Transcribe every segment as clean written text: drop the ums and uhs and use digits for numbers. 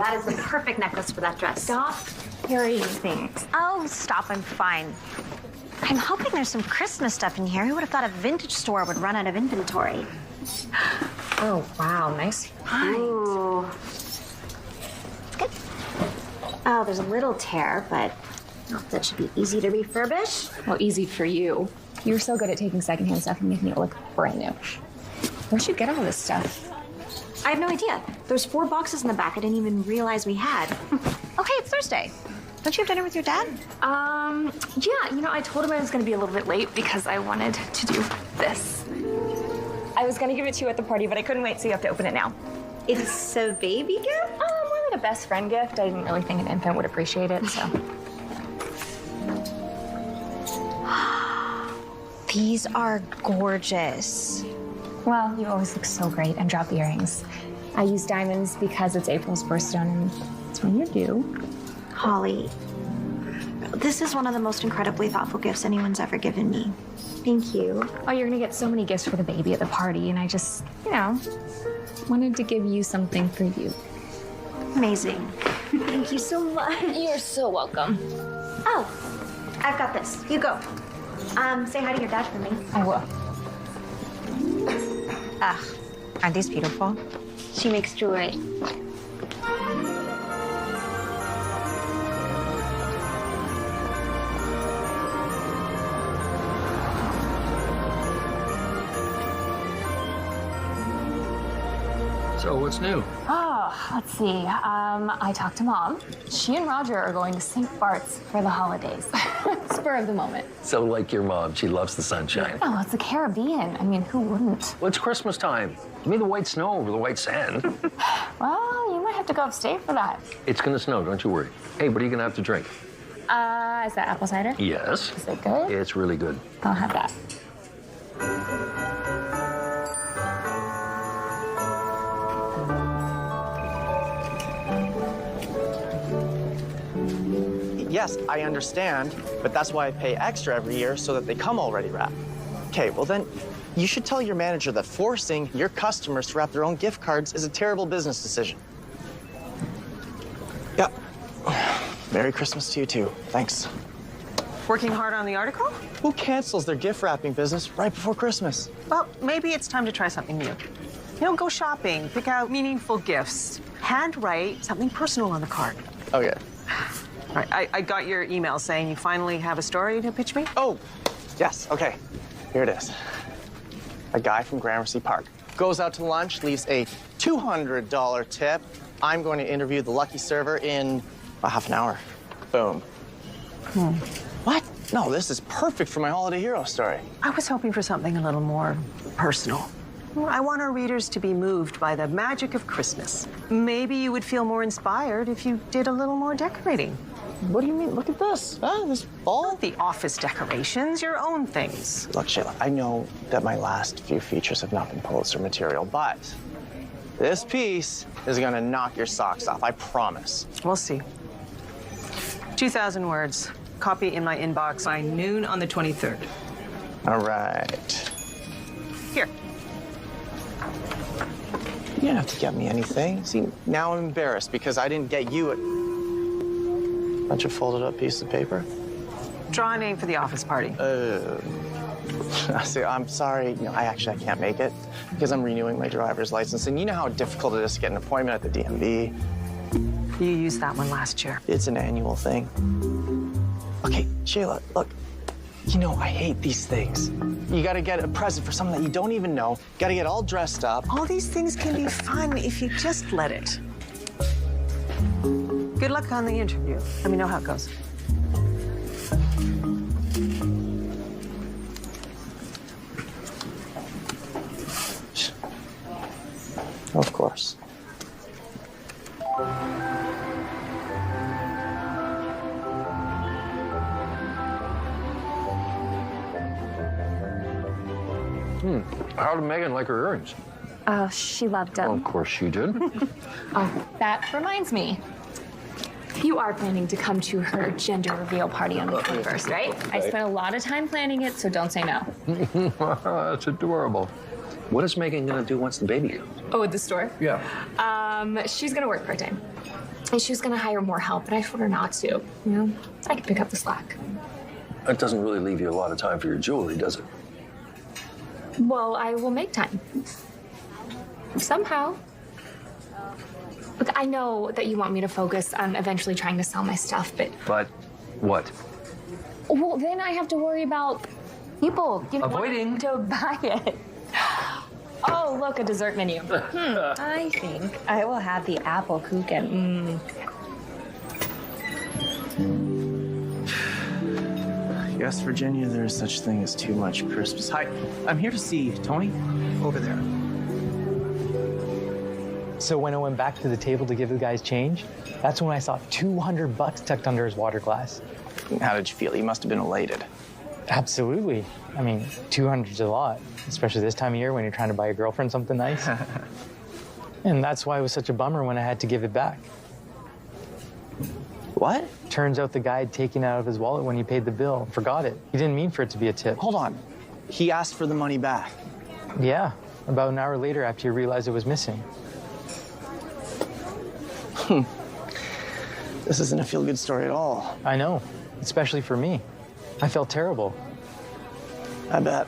that is the perfect necklace for that dress. Stop carrying things. Oh, stop, I'm fine. I'm hoping there's some Christmas stuff in here. Who would have thought a vintage store would run out of inventory? Oh, wow, nice find. Ooh. It's good. Oh, there's a little tear, but that should be easy to refurbish. Well, easy for you. You're so good at taking secondhand stuff and making it look brand new. Where'd you get all this stuff? I have no idea. There's 4 boxes in the back I didn't even realize we had. Okay, it's Thursday. Don't you have dinner with your dad? Yeah, you know, I told him I was gonna be a little bit late because I wanted to do this. I was gonna give it to you at the party, but I couldn't wait, so you have to open it now. It's a baby gift? More like a best friend gift. I didn't really think an infant would appreciate it, so. These are gorgeous. Well, you always look so great, and drop the earrings. I use diamonds because it's April's birthstone, and it's when you're due. Holly, this is one of the most incredibly thoughtful gifts anyone's ever given me. Thank you. Oh, you're gonna get so many gifts for the baby at the party, and I just, you know, wanted to give you something for you. Amazing. Thank you so much. You're so welcome. Oh, I've got this. You go. Say hi to your dad for me. I will. Ugh, aren't these beautiful? She makes jewelry. So what's new? Oh, let's see. I talked to Mom. She and Roger are going to St. Bart's for the holidays. Spur of the moment. So like your mom, she loves the sunshine. Oh, it's the Caribbean. I mean, who wouldn't? Well, it's Christmas time. Give me the white snow over the white sand. Well, you might have to go upstate for that. It's gonna snow, don't you worry. Hey, what are you gonna have to drink? Is that apple cider? Yes. Is it good? It's really good. I'll have that. Yes, I understand, but that's why I pay extra every year so that they come already wrapped. Okay, well then, you should tell your manager that forcing your customers to wrap their own gift cards is a terrible business decision. Yeah. Merry Christmas to you too. Thanks. Working hard on the article? Who cancels their gift wrapping business right before Christmas? Well, maybe it's time to try something new. You know, go shopping, pick out meaningful gifts, handwrite something personal on the card. Okay. All right, I got your email saying you finally have a story to pitch me. Oh, yes, okay. Here it is. A guy from Gramercy Park goes out to lunch, leaves a $200 tip. I'm going to interview the lucky server in a half an hour. Boom. What? No, this is perfect for my holiday hero story. I was hoping for something a little more personal. I want our readers to be moved by the magic of Christmas. Maybe you would feel more inspired if you did a little more decorating. What do you mean? Look at this. This ball. Not the office decorations, your own things. Look, Shayla, I know that my last few features have not been Pulitzer material, but this piece is gonna knock your socks off, I promise. We'll see. 2,000 words. Copy in my inbox by noon on the 23rd. All right. Here. You didn't have to get me anything. See, now I'm embarrassed because I didn't get you a bunch of folded up pieces of paper. Draw a name for the office party. See, I'm sorry. You know, I can't make it because I'm renewing my driver's license. And you know how difficult it is to get an appointment at the DMV. You used that one last year. It's an annual thing. Okay, Sheila, look, you know, I hate these things. You gotta get a present for someone that you don't even know. Gotta get all dressed up. All these things can be fun if you just let it. Good luck on the interview. Let me know how it goes. Of course. How did Megan like her earrings? Oh, she loved them. Oh, of course she did. Oh, that reminds me. You are planning to come to her gender reveal party on the 21st, right? I spent a lot of time planning it, so don't say no. That's adorable. What is Megan gonna do once the baby comes? Oh, at the store? Yeah. She's gonna work part-time. And she was gonna hire more help, but I told her not to. You know, I could pick up the slack. That doesn't really leave you a lot of time for your jewelry, does it? Well, I will make time. Somehow. Look, I know that you want me to focus on eventually trying to sell my stuff, but... But what? Well, then I have to worry about people, you know, Avoiding. to buy it. Oh, look, a dessert menu. I think I will have the apple kuchen. Yes, Virginia, there is such thing as too much Christmas. Hi, I'm here to see Tony over there. So when I went back to the table to give the guys change, that's when I saw $200 tucked under his water glass. How did you feel? You must have been elated. Absolutely. I mean, 200's a lot, especially this time of year when you're trying to buy your girlfriend something nice. And that's why it was such a bummer when I had to give it back. What? Turns out the guy had taken it out of his wallet when he paid the bill, forgot it. He didn't mean for it to be a tip. Hold on. He asked for the money back. Yeah, about an hour later after he realized it was missing. This isn't a feel-good story at all. I know, especially for me. I felt terrible. I bet.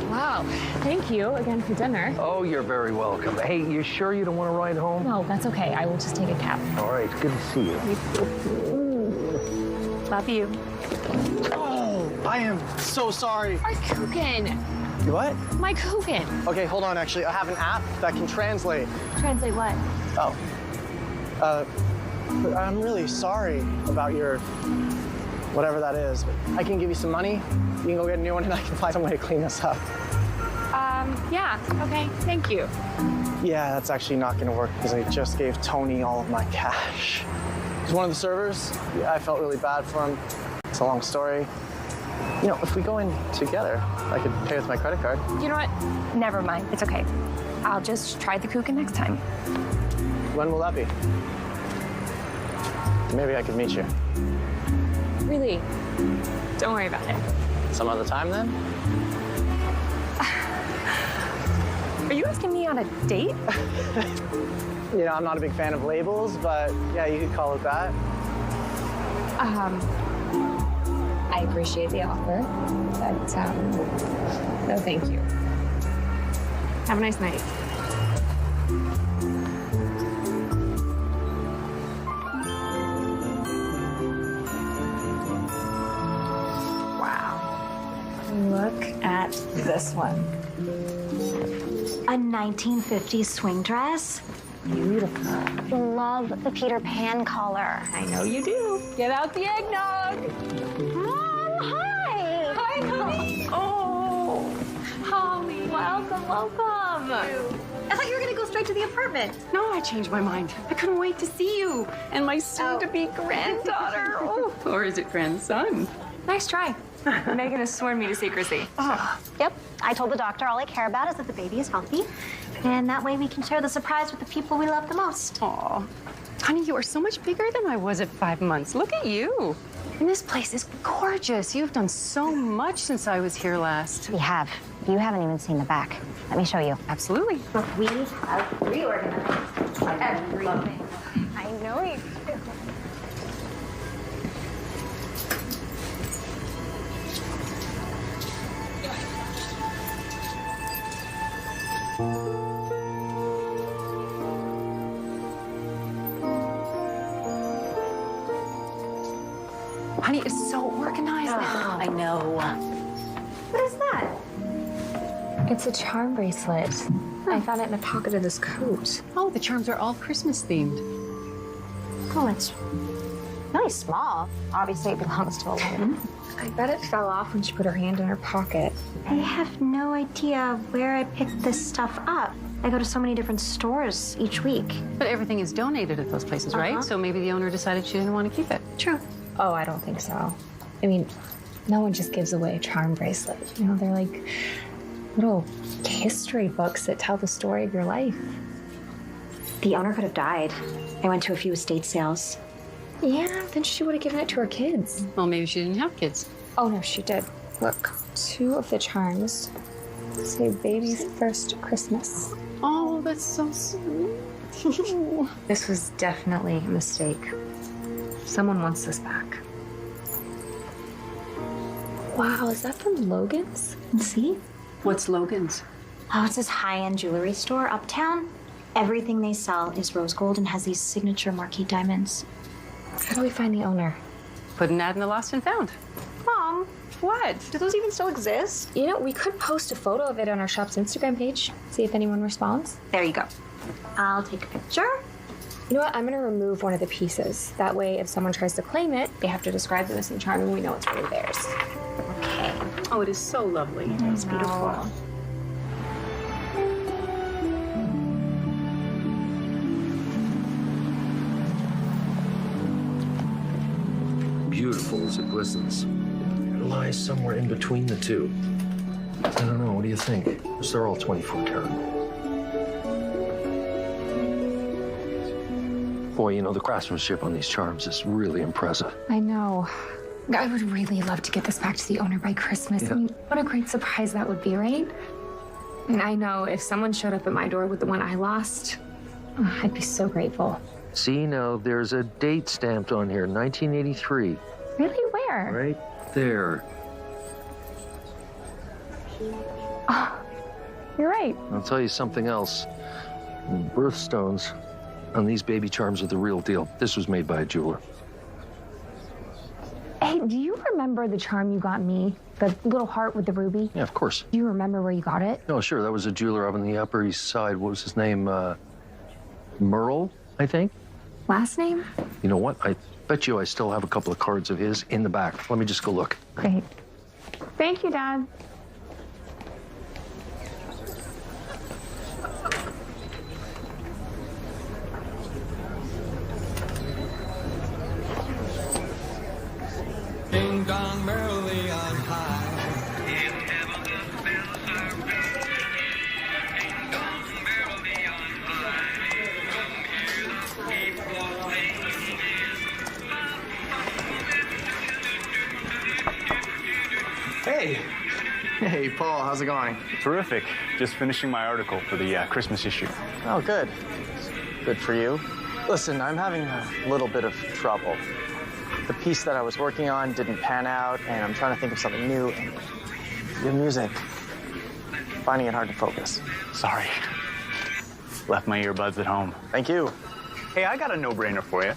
Wow. Thank you again for dinner. Oh, you're very welcome. Hey, you sure you don't want to ride home? No, that's okay. I will just take a cab. All right, good to see you. Love you. Oh, I am so sorry. My kuchen. You what? My kuchen. Okay, hold on, actually. I have an app that can translate. Translate what? Oh. I'm really sorry about your whatever that is. But I can give you some money. You can go get a new one, and I can find some way to clean this up. Yeah, okay, thank you. Yeah, that's actually not gonna work because I just gave Tony all of my cash. He's one of the servers. Yeah, I felt really bad for him. It's a long story. You know, if we go in together, I could pay with my credit card. You know what? Never mind, it's okay. I'll just try the kuchen next time. When will that be? Maybe I could meet you. Really, don't worry about it. Some other time then? Are you asking me on a date? You know, I'm not a big fan of labels, but yeah, you could call it that. I appreciate the offer, but no thank you. Have a nice night. Wow. Look at this one. A 1950s swing dress? Beautiful. Love the Peter Pan collar. I know you do. Get out the eggnog. Mom, hi! Hi, honey. Oh, Holly. Welcome, welcome. I thought you were gonna go straight to the apartment. No, I changed my mind. I couldn't wait to see you and my soon-to-be granddaughter. Oh, or is it grandson? Nice try. Megan has sworn me to secrecy. Yep, I told the doctor all I care about is that the baby is healthy. And that way we can share the surprise with the people we love the most. Aw. Honey, you are so much bigger than I was at 5 months. Look at you. And this place is gorgeous. You've done so much since I was here last. We have. You haven't even seen the back. Let me show you. Absolutely. Look, we have reorganized everything. I know you. Honey, it's so organized now. I know. What is that? It's a charm bracelet. I found it in the pocket of this coat. Oh, the charms are all Christmas themed. Oh, it's really small. Obviously, it belongs to a woman. I bet it fell off when she put her hand in her pocket. I have no idea where I picked this stuff up. I go to so many different stores each week. But everything is donated at those places, right? So maybe the owner decided she didn't want to keep it. True. Oh, I don't think so. I mean, no one just gives away a charm bracelet. You know, they're like little history books that tell the story of your life. The owner could have died. I went to a few estate sales. Yeah, then she would have given it to her kids. Well, maybe she didn't have kids. Oh, no, she did. Look, 2 of the charms Say baby's first Christmas. Oh, that's so sweet. This was definitely a mistake. Someone wants this back. Wow, is that from Logan's? See? What's Logan's? Oh, it's this high-end jewelry store uptown. Everything they sell is rose gold and has these signature marquee diamonds. How do we find the owner? Put an ad in the Lost and Found. Mom, What? do those even still exist? You know, we could post a photo of it on our shop's Instagram page. See if anyone responds. There you go. I'll take a picture. You know what? I'm gonna remove one of the pieces. That way, if someone tries to claim it, they have to describe the missing charm and we know it's really theirs. Okay. Oh, it is so lovely. It's beautiful. Beautiful as it glistens. It lies somewhere in between the two. I don't know, what do you think? Because they're all 24 karat. Boy, you know, the craftsmanship on these charms is really impressive. I know. I would really love to get this back to the owner by Christmas. I mean, what a great surprise that would be, right? And I know if someone showed up at my door with the one I lost, I'd be so grateful. See, now there's a date stamped on here, 1983. Really? Where? Right there. You're right. I'll tell you something else. Birthstones on these baby charms are the real deal. This was made by a jeweler. Hey, do you remember the charm you got me? The little heart with the ruby? Yeah, of course. Do you remember where you got it? No, sure. That was a jeweler up on the Upper East Side. What was his name? Merle, I think. Last name? You know what? I bet you I still have a couple of cards of his in the back. Let me just go look. Great. Thank you, Dad. Ding dong merrily on high. Hey. Hey, Paul, how's it going? Terrific. Just finishing my article for the Christmas issue. Oh, good. Good for you. Listen, I'm having a little bit of trouble. The piece that I was working on didn't pan out, and I'm trying to think of something new. And your music, finding it hard to focus. Sorry. Left my earbuds at home. Thank you. Hey, I got a no-brainer for you.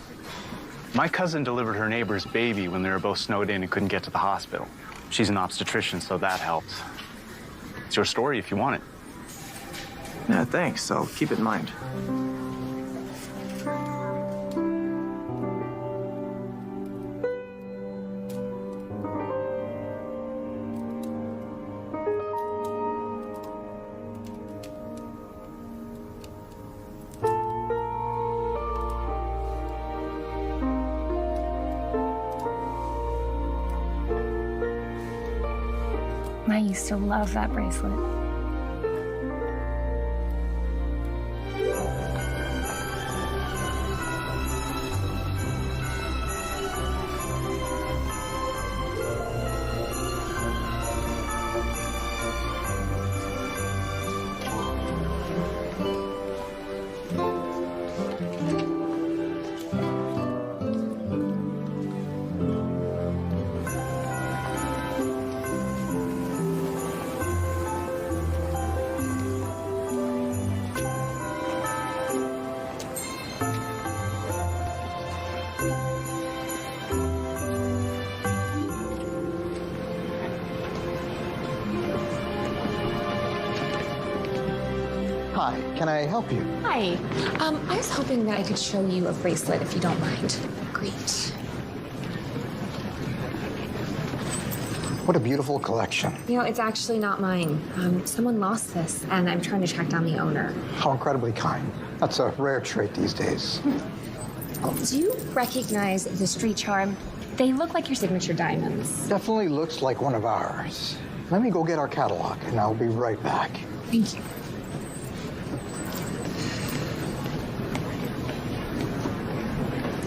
My cousin delivered her neighbor's baby when they were both snowed in and couldn't get to the hospital. She's an obstetrician, so that helps. It's your story if you want it. Yeah, thanks. I'll keep it in mind. I used to love that bracelet. Hi, can I help you? Hi. I was hoping that I could show you a bracelet if you don't mind. Great. What a beautiful collection. You know, it's actually not mine. Someone lost this, and I'm trying to track down the owner. How incredibly kind. That's a rare trait these days. Do you recognize the street charm? They look like your signature diamonds. Definitely looks like one of ours. Let me go get our catalog, and I'll be right back. Thank you.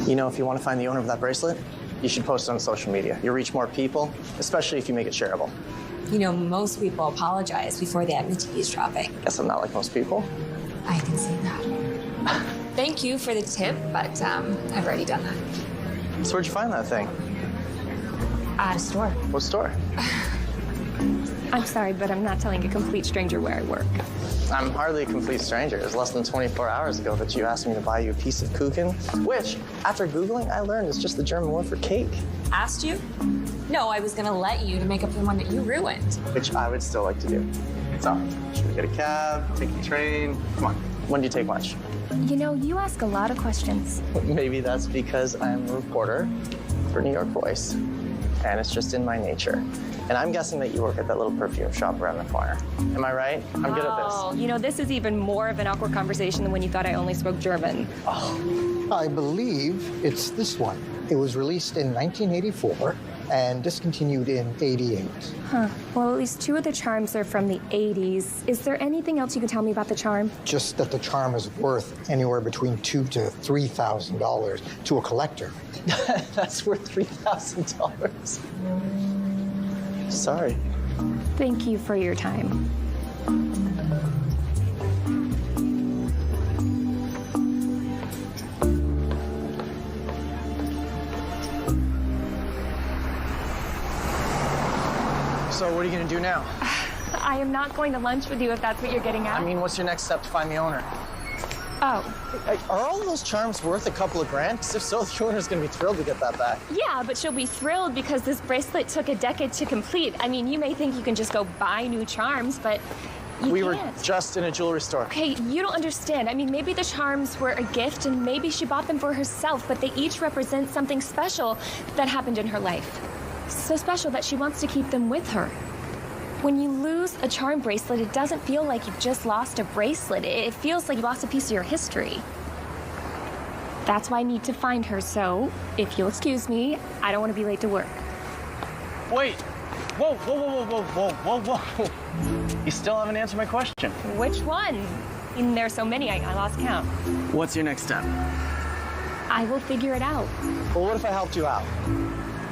You know, if you want to find the owner of that bracelet, you should post it on social media. You'll reach more people, especially if you make it shareable. You know, most people apologize before they admit to eavesdropping. Guess I'm not like most people. I can see that. Thank you for the tip, but I've already done that. So where'd you find that thing? At a store. What store? I'm sorry, but I'm not telling a complete stranger where I work. I'm hardly a complete stranger. It was less than 24 hours ago that you asked me to buy you a piece of kuchen, which, after Googling, I learned is just the German word for cake. Asked you? No, I was gonna let you to make up the one that you ruined. Which I would still like to do. So, should we get a cab, take the train? Come on. When do you take lunch? You know, you ask a lot of questions. Maybe that's because I'm a reporter for New York Voice, and it's just in my nature. And I'm guessing that you work at that little perfume shop around the corner. Am I right? I'm good at this. Oh, you know, this is even more of an awkward conversation than when you thought I only spoke German. Oh. I believe it's this one. It was released in 1984 and discontinued in 88. Huh. Well, at least 2 of the charms are from the 80s. Is there anything else you can tell me about the charm? Just that the charm is worth anywhere between $2,000 to $3,000 to a collector. That's worth $3,000. Sorry. Thank you for your time. So what are you going to do now? I am not going to lunch with you if that's what you're getting at. I mean, what's your next step to find the owner? Oh. Are all those charms worth a couple of grand? Because if so, the owner's going to be thrilled to get that back. Yeah, but she'll be thrilled because this bracelet took a decade to complete. I mean, you may think you can just go buy new charms, but you We can't. were just in a jewelry store. Okay, you don't understand. I mean, maybe the charms were a gift and maybe she bought them for herself, but they each represent something special that happened in her life. So special that she wants to keep them with her. When you lose a charm bracelet, it doesn't feel like you've just lost a bracelet. It feels like you lost a piece of your history. That's why I need to find her, so if you'll excuse me, I don't want to be late to work. Wait. Whoa, whoa, whoa, whoa, whoa, whoa, whoa. You still haven't answered my question. Which one? I mean, there's so many, I lost count. What's your next step? I will figure it out. Well, what if I helped you out?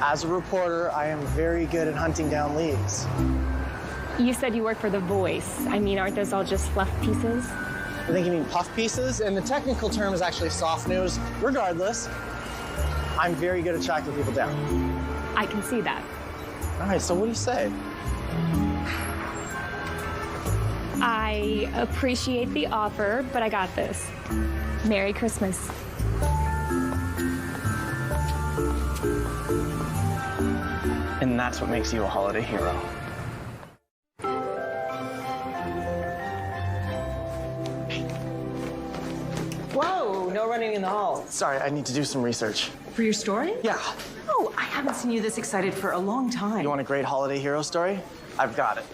As a reporter, I am very good at hunting down leads. You said you work for The Voice. I mean, aren't those all just fluff pieces? I think you mean puff pieces, and the technical term is actually soft news. Regardless, I'm very good at tracking people down. I can see that. All right, so what do you say? I appreciate the offer, but I got this. Merry Christmas. And that's what makes you a holiday hero. Whoa, no running in the hall. Sorry, I need to do some research. For your story? Yeah. Oh, I haven't seen you this excited for a long time. You want a great holiday hero story? I've got it.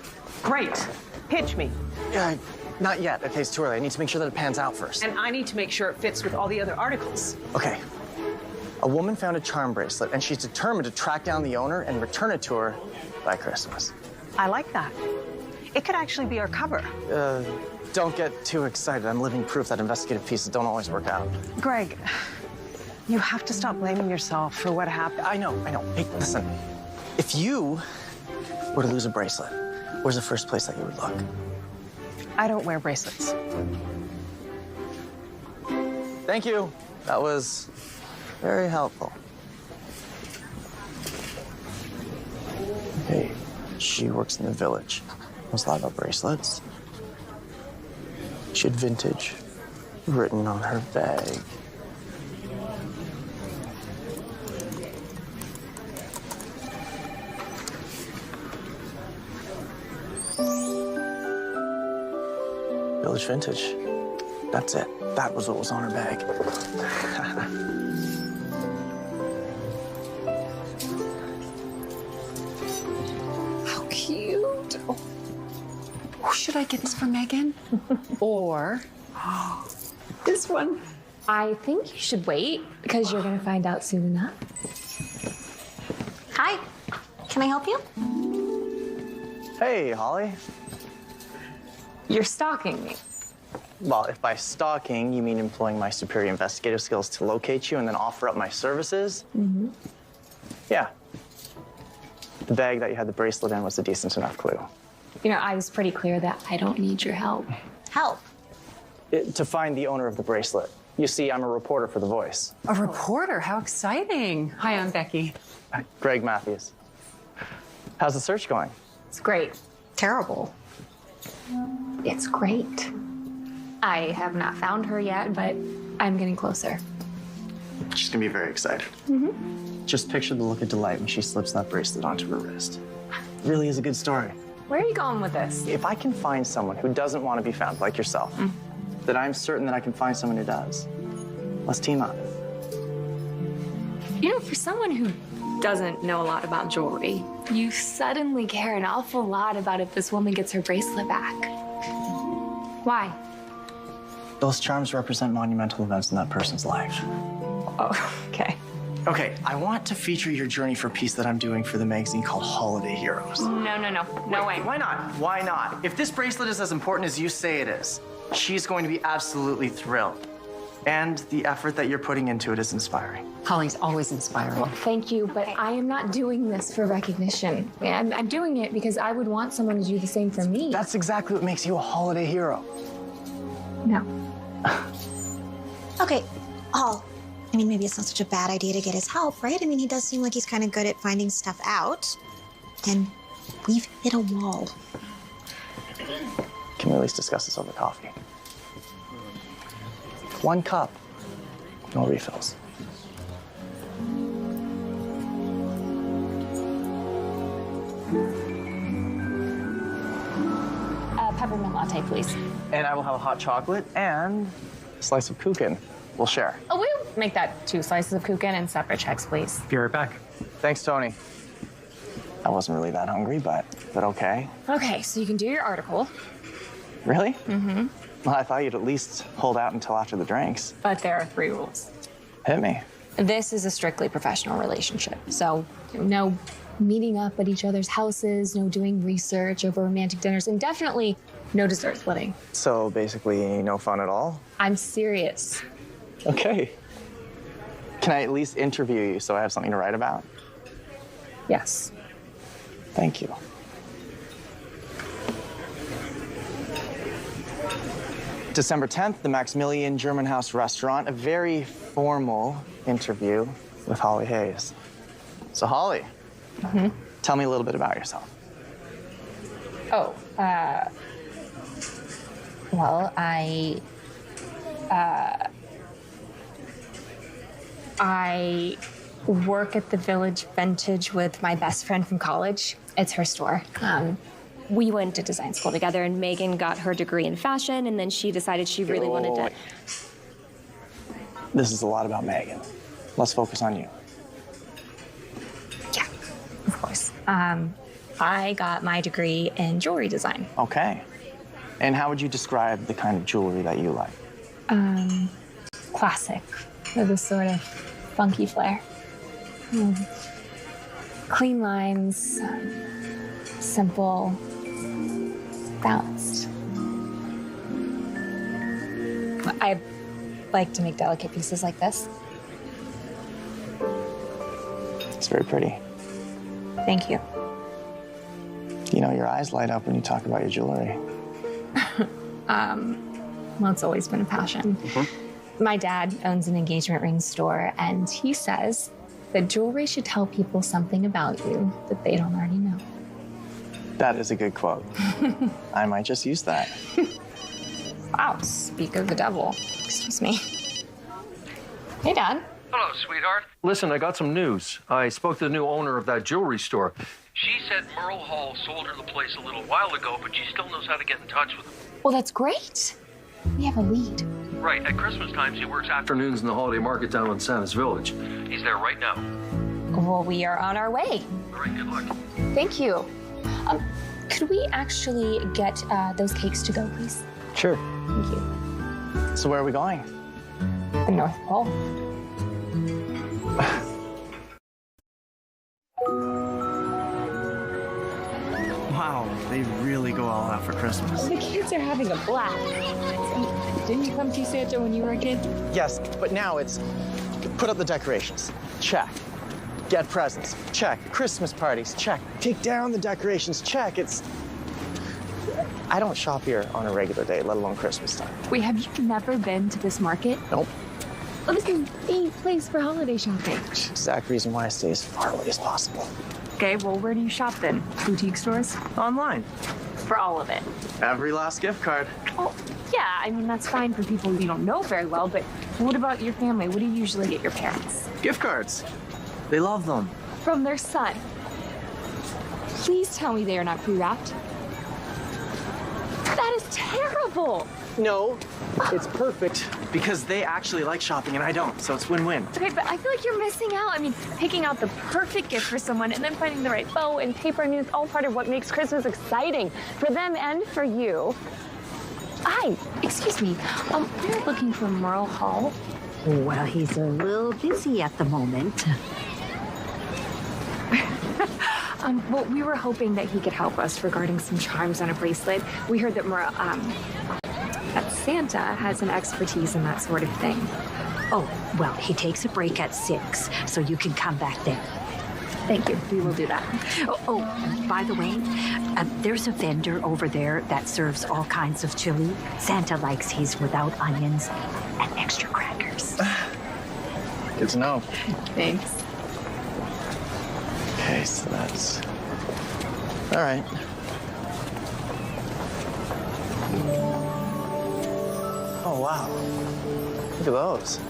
Great. Pitch me. Yeah, not yet. Okay, it's too early. I need to make sure that it pans out first. And I need to make sure it fits with all the other articles. Okay. A woman found a charm bracelet, and she's determined to track down the owner and return it to her by Christmas. I like that. It could actually be our cover. Don't get too excited. I'm living proof that investigative pieces don't always work out. Greg, you have to stop blaming yourself for what happened. I know. Hey, listen. If you were to lose a bracelet, where's the first place that you would look? I don't wear bracelets. Thank you. That was very helpful. Hey, she works in the village. Knows a lot about bracelets. She had vintage written on her bag. Village vintage. That's it. That was what was on her bag. How cute. Oh, should I get this for Megan? Or this one? I think you should wait because you're going to find out soon enough. Hi. Can I help you? Hey, Holly. You're stalking me. Well, if by stalking you mean employing my superior investigative skills to locate you and then offer up my services, yeah. The bag that you had the bracelet in was a decent enough clue. You know, I was pretty clear that I don't need your help. Help. To find the owner of the bracelet. You see, I'm a reporter for The Voice. A reporter? How exciting. Hi, I'm Becky. Greg Matthews. How's the search going? It's great. Terrible. It's great. I have not found her yet, but I'm getting closer. She's gonna be very excited. Just picture the look of delight when she slips that bracelet onto her wrist. It really is a good story. Where are you going with this? If I can find someone who doesn't want to be found, like yourself, then I'm certain that I can find someone who does. Let's team up. You know, for someone who doesn't know a lot about jewelry, you suddenly care an awful lot about if this woman gets her bracelet back. Why? Those charms represent monumental events in that person's life. Oh, okay. Okay, I want to feature your journey for a piece that I'm doing for the magazine called Holiday Heroes. No way. Why not? Why not? If this bracelet is as important as you say it is, she's going to be absolutely thrilled. And the effort that you're putting into it is inspiring. Holly's always inspiring. Well, thank you, but I am not doing this for recognition. I'm doing it because I would want someone to do the same for me. That's exactly what makes you a holiday hero. No. Okay, Hall. I mean, maybe it's not such a bad idea to get his help, right? I mean, he does seem like he's kind of good at finding stuff out. And we've hit a wall. Can we at least discuss this over coffee? 1 cup, no refills. Peppermint latte, please. And I will have a hot chocolate and a slice of kuchen. We'll share. Oh, we'll make that 2 slices of kuchen and separate checks, please. Be right back. Thanks, Tony. I wasn't really that hungry, but okay. Okay, so you can do your article. Really? Well, I thought you'd at least hold out until after the drinks. But there are 3 rules. Hit me. This is a strictly professional relationship. So no meeting up at each other's houses, no doing research over romantic dinners, and definitely no dessert splitting. So basically, no fun at all? I'm serious. Okay. Can I at least interview you so I have something to write about? Yes. Thank you. December 10th, the Maximilian German House Restaurant, a very formal interview with Holly Hayes. So Holly, tell me a little bit about yourself. Oh, well, I work at the Village Vintage with my best friend from college. It's her store. We went to design school together, and Megan got her degree in fashion, and then she decided she really wanted to. This is a lot about Megan. Let's focus on you. Yeah, of course. I got my degree in jewelry design. Okay. And how would you describe the kind of jewelry that you like? Classic, with a sort of funky flair. Clean lines, simple, balanced. I like to make delicate pieces like this. It's very pretty. Thank you. You know, your eyes light up when you talk about your jewelry. Well, it's always been a passion. My dad owns an engagement ring store, and he says that jewelry should tell people something about you that they don't already know. That is a good quote. I might just use that. Wow, speak of the devil. Excuse me. Hey, Dad. Hello, sweetheart. Listen, I got some news. I spoke to the new owner of that jewelry store. She said Merle Hall sold her the place a little while ago, but she still knows how to get in touch with him. Well, that's great. We have a lead. Right, at Christmas times, he works afternoons in the holiday market down in Santa's Village. He's there right now. Well, we are on our way. All right, good luck. Thank you. Could we actually get those cakes to go, please? Sure. Thank you. So where are we going? The North Pole. Wow, they really go all out for Christmas. The kids are having a blast. Didn't you come see Santa when you were a kid? Yes, but now it's put up the decorations. Check. Get presents, check. Christmas parties, check. Take down the decorations, check. I don't shop here on a regular day, let alone Christmas time. Wait, have you never been to this market? Nope. Well, this is the place for holiday shopping. Exact reason why I stay as far away as possible. Okay, well, where do you shop then? Boutique stores? Online. For all of it? Every last gift card. Well, yeah, I mean, that's fine for people you don't know very well, but what about your family? What do you usually get your parents? Gift cards. They love them. From their son. Please tell me they are not pre-wrapped. That is terrible. No, it's perfect because they actually like shopping and I don't, so it's win-win. Okay, but I feel like you're missing out. I mean, picking out the perfect gift for someone and then finding the right bow and paper, I mean, it's all part of what makes Christmas exciting for them and for you. Hi, excuse me. You're looking for Merle Hall? Well, he's a little busy at the moment. Well, we were hoping that he could help us regarding some charms on a bracelet. We heard that that Santa has an expertise in that sort of thing. Oh, well, he takes a break at 6, so you can come back then. Thank you. We will do that. Oh, by the way, there's a vendor over there that serves all kinds of chili. Santa likes his without onions and extra crackers. Good to know. Thanks. Okay, so that's... All right. Oh, wow. Look at those.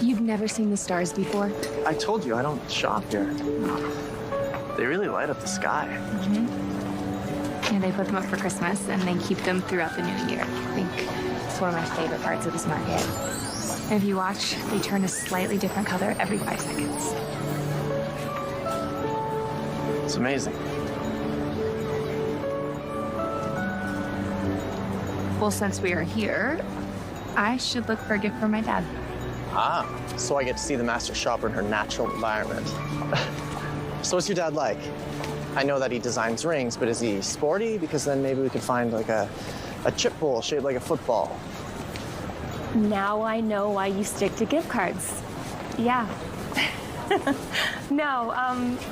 You've never seen the stars before? I told you, I don't shop here. They really light up the sky. Mm-hmm. And they put them up for Christmas, and they keep them throughout the new year. I think it's one of my favorite parts of this market. And if you watch, they turn a slightly different color every 5 seconds. It's amazing. Well, since we are here, I should look for a gift for my dad. Ah, so I get to see the master shopper in her natural environment. So what's your dad like? I know that he designs rings, but is he sporty? Because then maybe we could find like a chip bowl shaped like a football. Now I know why you stick to gift cards. Yeah. No,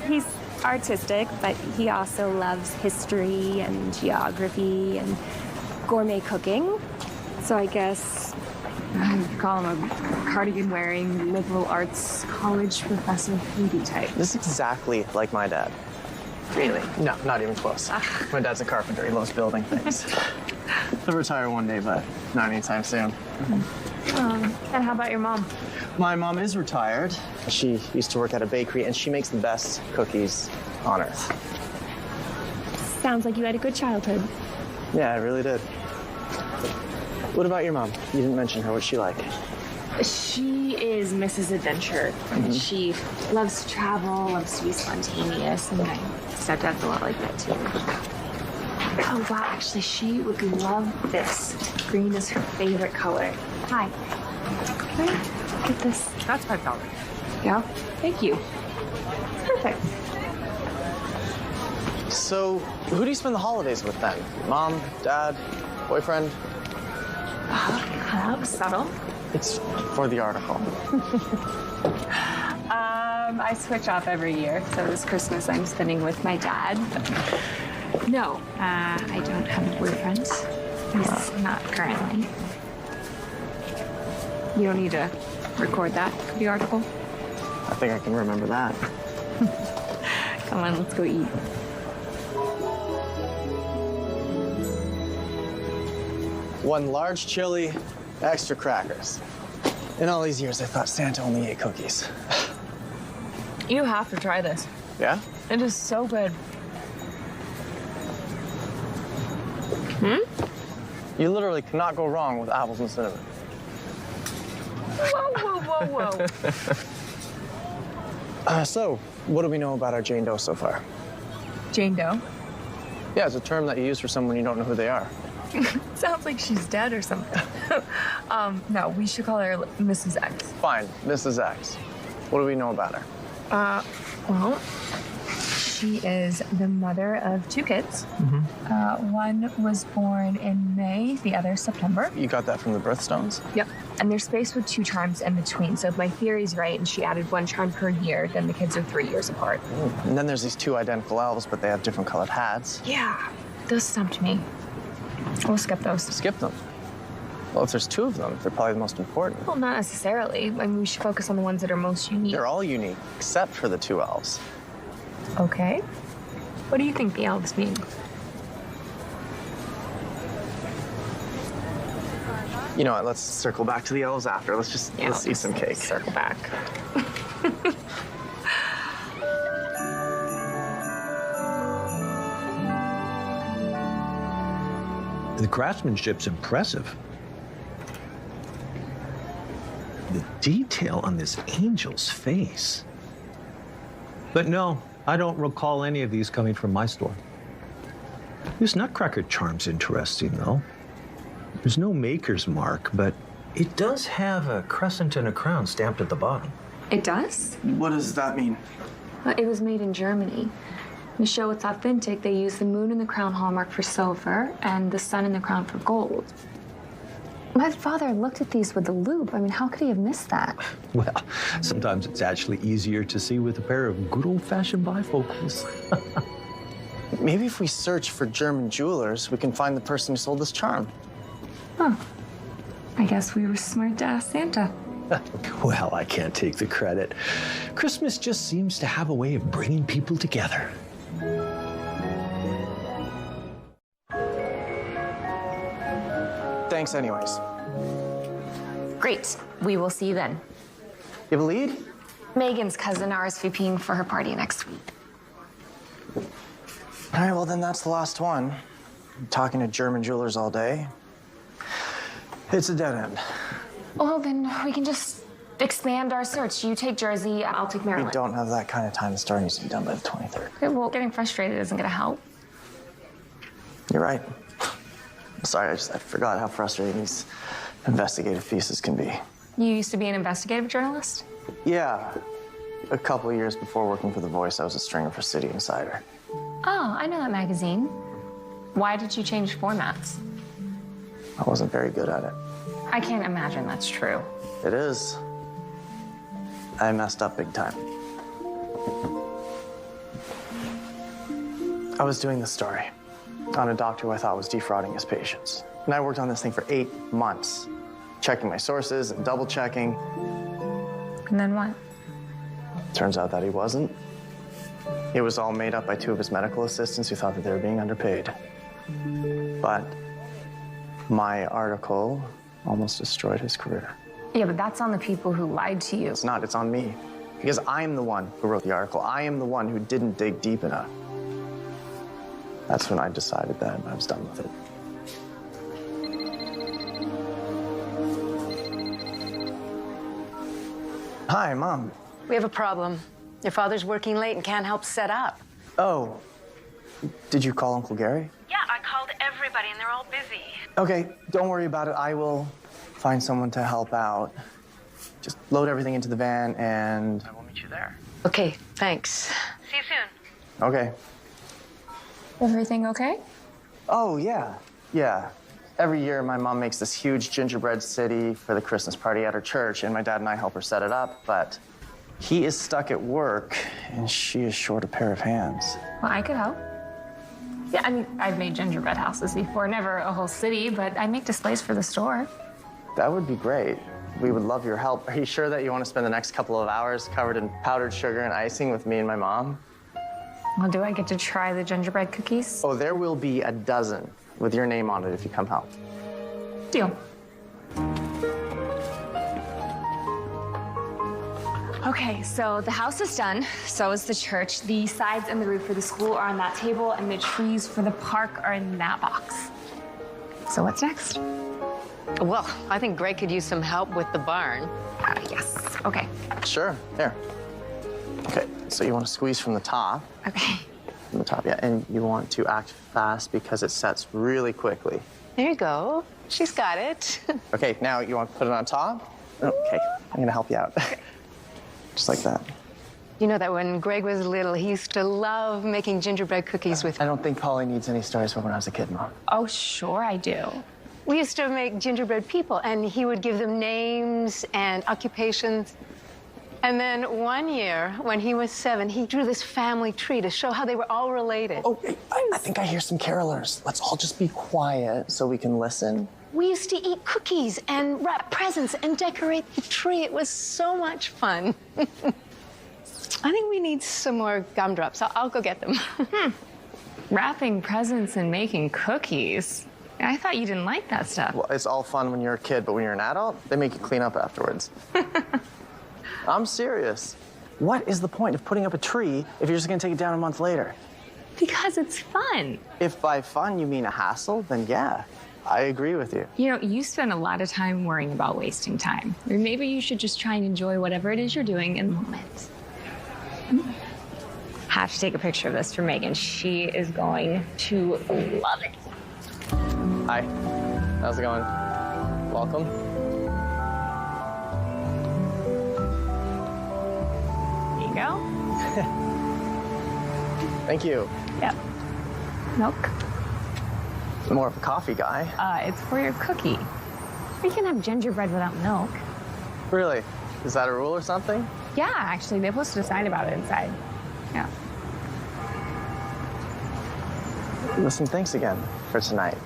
he's artistic, but he also loves history and geography and gourmet cooking. So I guess you could call him a cardigan-wearing, liberal arts college professor foodie type. This is exactly like my dad. Really? No, not even close. My dad's a carpenter. He loves building things. He'll retire one day, but not anytime soon. And how about your mom? My mom is retired. She used to work at a bakery, and she makes the best cookies on earth. Sounds like you had a good childhood. Yeah, I really did. What about your mom? You didn't mention her. What's she like? She is Mrs. Adventure. Mm-hmm. She loves to travel, loves to be spontaneous, and my stepdad's a lot like that too. Oh wow, actually she would love this. Green is her favorite color. Hi. Can I get this? That's $5. Yeah, thank you. Perfect. So, who do you spend the holidays with then? Mom, dad, boyfriend? Subtle. It's for the article. I switch off every year. So this Christmas I'm spending with my dad. No, I don't have a boyfriend. At least not currently. You don't need to record that for the article. I think I can remember that. Come on, let's go eat. One large chili, extra crackers. In all these years, I thought Santa only ate cookies. You have to try this. Yeah? It is so good. You literally cannot go wrong with apples and cinnamon. Whoa, whoa, whoa, whoa. So, what do we know about our Jane Doe so far? Jane Doe? Yeah, it's a term that you use for someone you don't know who they are. Sounds like she's dead or something. No, we should call her Mrs. X. Fine, Mrs. X. What do we know about her? Well, She is the mother of 2 kids. One was born in May, the other September. You got that from the birthstones? Yep. And they're spaced with 2 charms in between. So if my theory's right and she added 1 charm per year, then the kids are 3 years apart. And then there's these 2 identical elves, but they have different colored hats. Yeah, those stumped me. We'll skip those. Skip them. Well, if there's 2 of them, they're probably the most important. Well, not necessarily. I mean, we should focus on the ones that are most unique. They're all unique, except for the 2 elves. Okay. What do you think the elves mean? You know what, let's circle back to the elves after. Let's eat some cake. Circle back. The craftsmanship's impressive. The detail on this angel's face. But no, I don't recall any of these coming from my store. This nutcracker charm's interesting, though. There's no maker's mark, but it does have a crescent and a crown stamped at the bottom. It does? What does that mean? It was made in Germany. To show it's authentic, they use the moon and the crown hallmark for silver and the sun and the crown for gold. My father looked at these with a loupe. I mean, how could he have missed that? Well, sometimes it's actually easier to see with a pair of good old-fashioned bifocals. Maybe if we search for German jewelers, we can find the person who sold this charm. Huh. I guess we were smart to ask Santa. Well, I can't take the credit. Christmas just seems to have a way of bringing people together. Thanks anyways. Great. We will see you then. You have a lead? Megan's cousin RSVPing for her party next week. All right, well then that's the last one. I'm talking to German jewelers all day. It's a dead end. Well, then we can just expand our search. You take Jersey, I'll take Maryland. We don't have that kind of time. The story needs to be done by the 23rd. Okay, well, getting frustrated isn't gonna help. You're right. Sorry, I forgot how frustrating these investigative pieces can be. You used to be an investigative journalist? Yeah. A couple years before working for The Voice, I was a stringer for City Insider. Oh, I know that magazine. Why did you change formats? I wasn't very good at it. I can't imagine that's true. It is. I messed up big time. I was doing this story on a doctor who I thought was defrauding his patients. And I worked on this thing for 8 months, checking my sources and double checking. And then what? Turns out that he wasn't. It was all made up by 2 of his medical assistants who thought that they were being underpaid. But my article almost destroyed his career. Yeah, but that's on the people who lied to you. It's not, it's on me. Because I'm the one who wrote the article. I am the one who didn't dig deep enough. That's when I decided that I was done with it. Hi, Mom. We have a problem. Your father's working late and can't help set up. Oh, did you call Uncle Gary? Yeah, I called everybody and they're all busy. Okay, don't worry about it. I will find someone to help out. Just load everything into the van and I will meet you there. Okay, thanks. See you soon. Okay. Everything okay? Oh, yeah. Yeah. Every year, my mom makes this huge gingerbread city for the Christmas party at her church, and my dad and I help her set it up, but he is stuck at work, and she is short a pair of hands. Well, I could help. Yeah, I mean, I've made gingerbread houses before, never a whole city, but I make displays for the store. That would be great. We would love your help. Are you sure that you want to spend the next couple of hours covered in powdered sugar and icing with me and my mom? Well, do I get to try the gingerbread cookies? Oh, there will be a dozen with your name on it if you come help. Deal. Okay, so the house is done. So is the church. The sides and the roof for the school are on that table, and the trees for the park are in that box. So what's next? Well, I think Greg could use some help with the barn. Yes. Okay. Sure. Here. Okay, so you want to squeeze from the top. Okay. From the top, yeah. And you want to act fast because it sets really quickly. There you go. She's got it. Okay, now you want to put it on top? Okay, I'm going to help you out. Just like that. You know that when Greg was little, he used to love making gingerbread cookies with... I don't think Polly needs any stories from when I was a kid, Mom. Oh, sure I do. We used to make gingerbread people, and he would give them names and occupations. And then one year, when he was 7, he drew this family tree to show how they were all related. Oh, I think I hear some carolers. Let's all just be quiet so we can listen. We used to eat cookies and wrap presents and decorate the tree. It was so much fun. I think we need some more gumdrops. I'll go get them. Wrapping presents and making cookies. I thought you didn't like that stuff. Well, it's all fun when you're a kid, but when you're an adult, they make you clean up afterwards. I'm serious. What is the point of putting up a tree if you're just gonna take it down a month later? Because it's fun. If by fun you mean a hassle, then yeah, I agree with you. You know, you spend a lot of time worrying about wasting time. Or maybe you should just try and enjoy whatever it is you're doing in the moment. Have to take a picture of this for Megan. She is going to love it. Hi, how's it going? Welcome. There you go. Thank you. Yep. Milk. More of a coffee guy. It's for your cookie. You can have gingerbread without milk. Really? Is that a rule or something? Yeah, actually, they posted a sign about it inside. Yeah. Listen, thanks again for tonight.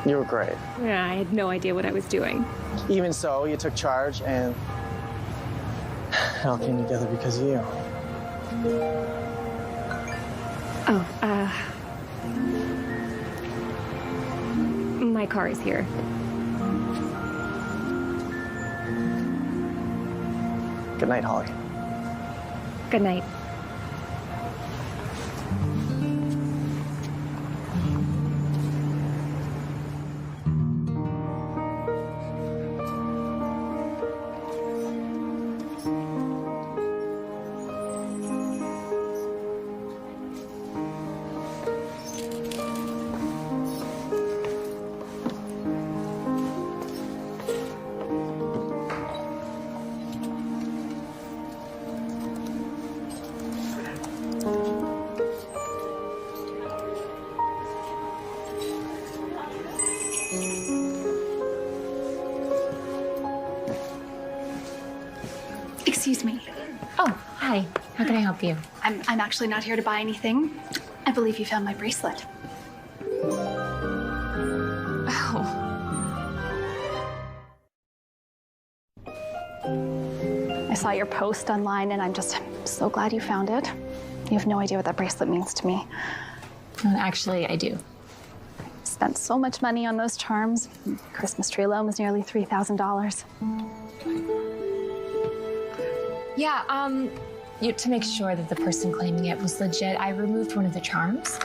You were great. Yeah, I had no idea what I was doing. Even so, you took charge and it all came together because of you. Oh, my car is here. Good night, Holly. Good night. Excuse me. Oh, hi. How can I help you? I'm actually not here to buy anything. I believe you found my bracelet. Oh. I saw your post online and I'm so glad you found it. You have no idea what that bracelet means to me. Actually, I do. Spent so much money on those charms. Christmas tree alone was nearly $3,000. Yeah, to make sure that the person claiming it was legit, I removed one of the charms.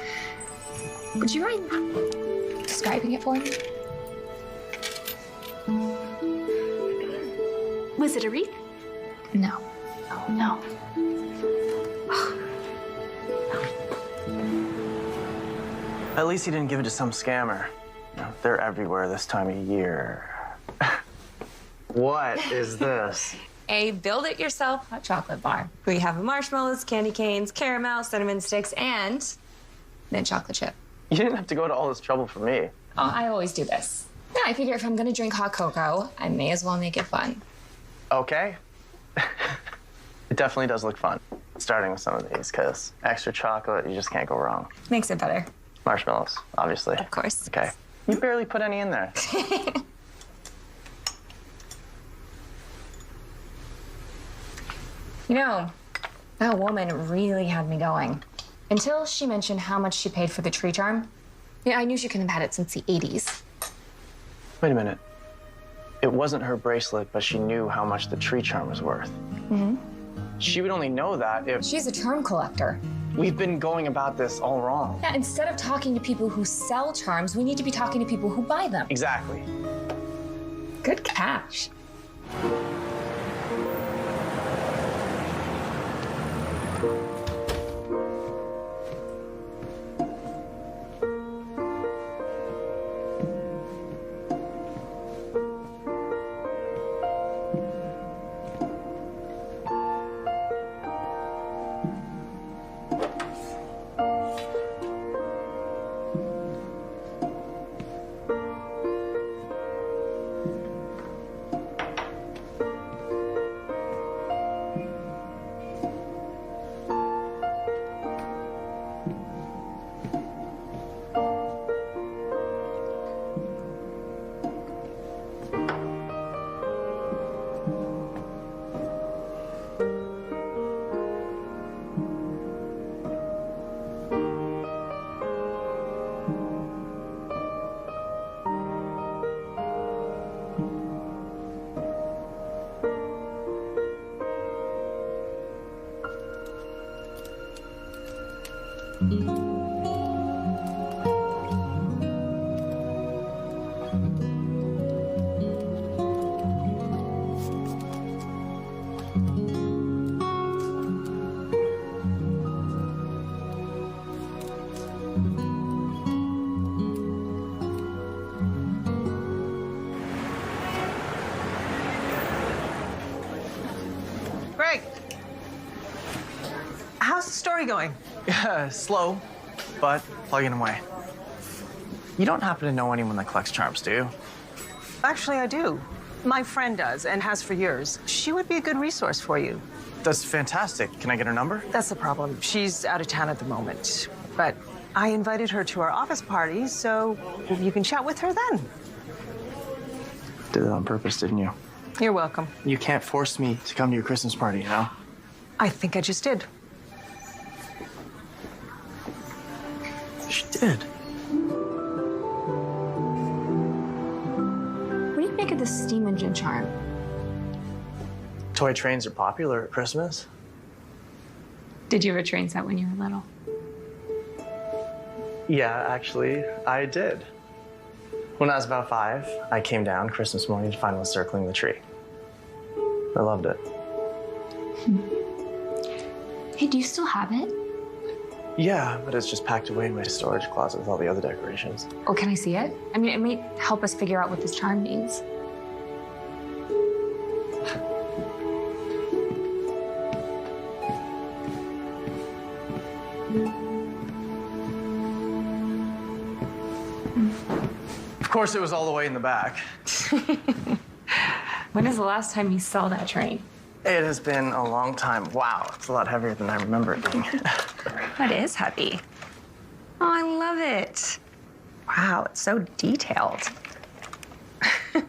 Would you mind describing it for me? Was it a wreath? No. Oh, no. At least he didn't give it to some scammer. You know, they're everywhere this time of year. What is this? A build-it-yourself hot chocolate bar. We have marshmallows, candy canes, caramel, cinnamon sticks, and mint chocolate chip. You didn't have to go to all this trouble for me. Oh, I always do this. Yeah, I figure if I'm gonna drink hot cocoa, I may as well make it fun. Okay. It definitely does look fun, starting with some of these, because extra chocolate, you just can't go wrong. Makes it better. Marshmallows, obviously. Of course. Okay. You barely put any in there. You know, that woman really had me going. Until she mentioned how much she paid for the tree charm. Yeah, I knew she couldn't have had it since the 80s. Wait a minute. It wasn't her bracelet, but she knew how much the tree charm was worth. Mm-hmm. She would only know that if... She's a charm collector. We've been going about this all wrong. Yeah, instead of talking to people who sell charms, we need to be talking to people who buy them. Exactly. Good catch. we going? Slow, but plugging away. You don't happen to know anyone that collects charms, do you? Actually, I do. My friend does, and has for years. She would be a good resource for you. That's fantastic. Can I get her number? That's the problem. She's out of town at the moment. But I invited her to our office party, so you can chat with her then. Did it on purpose, didn't you? You're welcome. You can't force me to come to your Christmas party, you know? I think I just did. She did. What do you make of the steam engine charm? Toy trains are popular at Christmas. Did you have a train set when you were little? Yeah, actually, I did. When I was about 5, I came down Christmas morning to find one circling the tree. I loved it. Hey, do you still have it? Yeah, but it's just packed away in my storage closet with all the other decorations. Or can I see it? I mean, it may help us figure out what this charm means. Of course, it was all the way in the back. When is the last time you saw that train? It has been a long time. Wow, it's a lot heavier than I remember it being. That is heavy. Oh, I love it. Wow, it's so detailed. You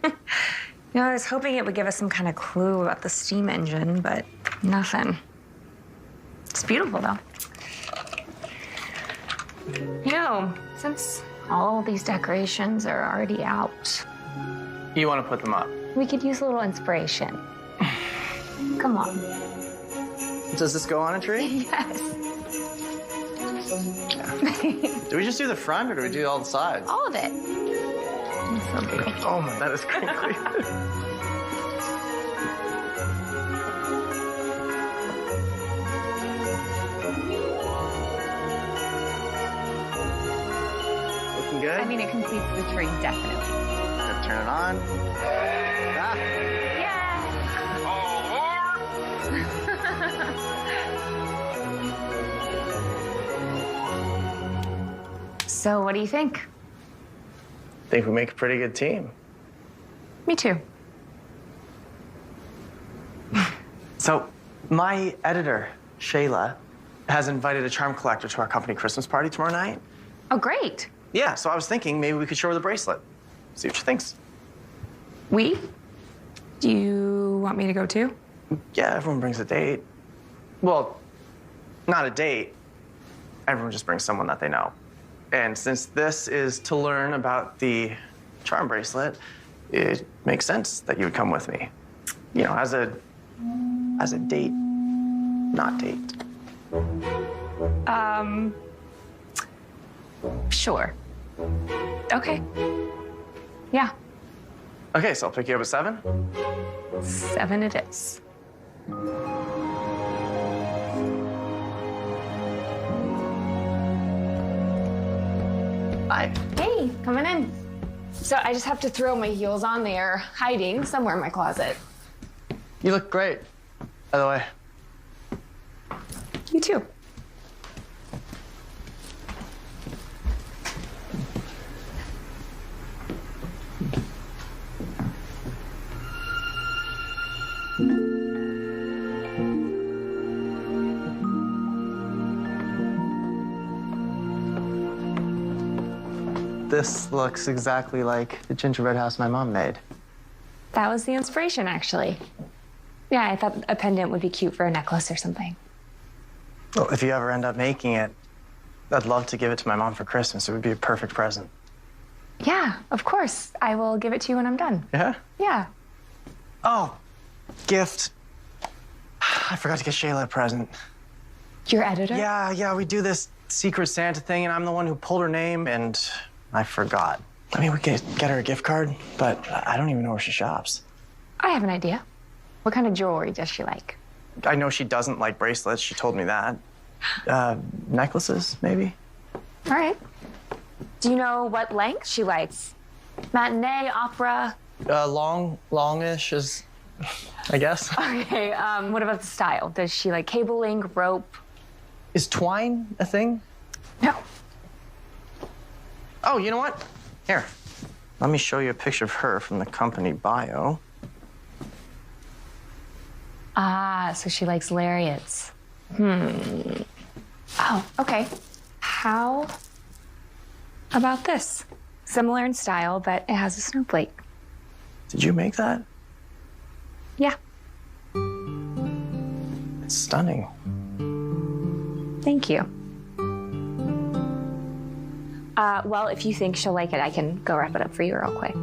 know, I was hoping it would give us some kind of clue about the steam engine, but nothing. It's beautiful, though. You know, since all these decorations are already out, You want to put them up? we could use a little inspiration. Come on. Does this go on a tree? Yes. Do we just do the front or do we do all the sides? All of it. Oh my, that is crinkly. Looking good? I mean, it completes the tree, definitely. Good, turn it on. Ah. So, what do you think? Think we make a pretty good team. Me too. So, my editor, Shayla, has invited a charm collector to our company Christmas party tomorrow night. Oh, great. Yeah, so I was thinking maybe we could show her the bracelet. See what she thinks. We? Do you want me to go too? Yeah, everyone brings a date. Well, not a date. Everyone just brings someone that they know. And since this is to learn about the charm bracelet, it makes sense that you would come with me. You know, as a date, not date. Sure. Okay. Yeah, Okay, so I'll pick you up at 7. 7 it is. Hi. Hey, coming in. So I just have to throw my heels on. They are hiding somewhere in my closet. You look great, by the way. You too. This looks exactly like the gingerbread house my mom made. That was the inspiration, actually. Yeah, I thought a pendant would be cute for a necklace or something. Well, if you ever end up making it, I'd love to give it to my mom for Christmas. It would be a perfect present. Yeah, of course. I will give it to you when I'm done. Yeah? Yeah. Oh, gift. I forgot to get Shayla a present. Your editor? Yeah, we do this Secret Santa thing, and I'm the one who pulled her name, and I forgot. I mean, we could get her a gift card, but I don't even know where she shops. I have an idea. What kind of jewelry does she like? I know she doesn't like bracelets. She told me that. Necklaces, maybe? All right. Do you know what length she likes? Matinee, opera? Longish is, I guess. Okay, what about the style? Does she like cable link, rope? Is twine a thing? No. Oh, you know what? Here, let me show you a picture of her from the company bio. Ah, so she likes lariats. Oh, okay. How about this? Similar in style, but it has a snowflake. Did you make that? Yeah. It's stunning. Thank you. Well, if you think she'll like it, I can go wrap it up for you real quick.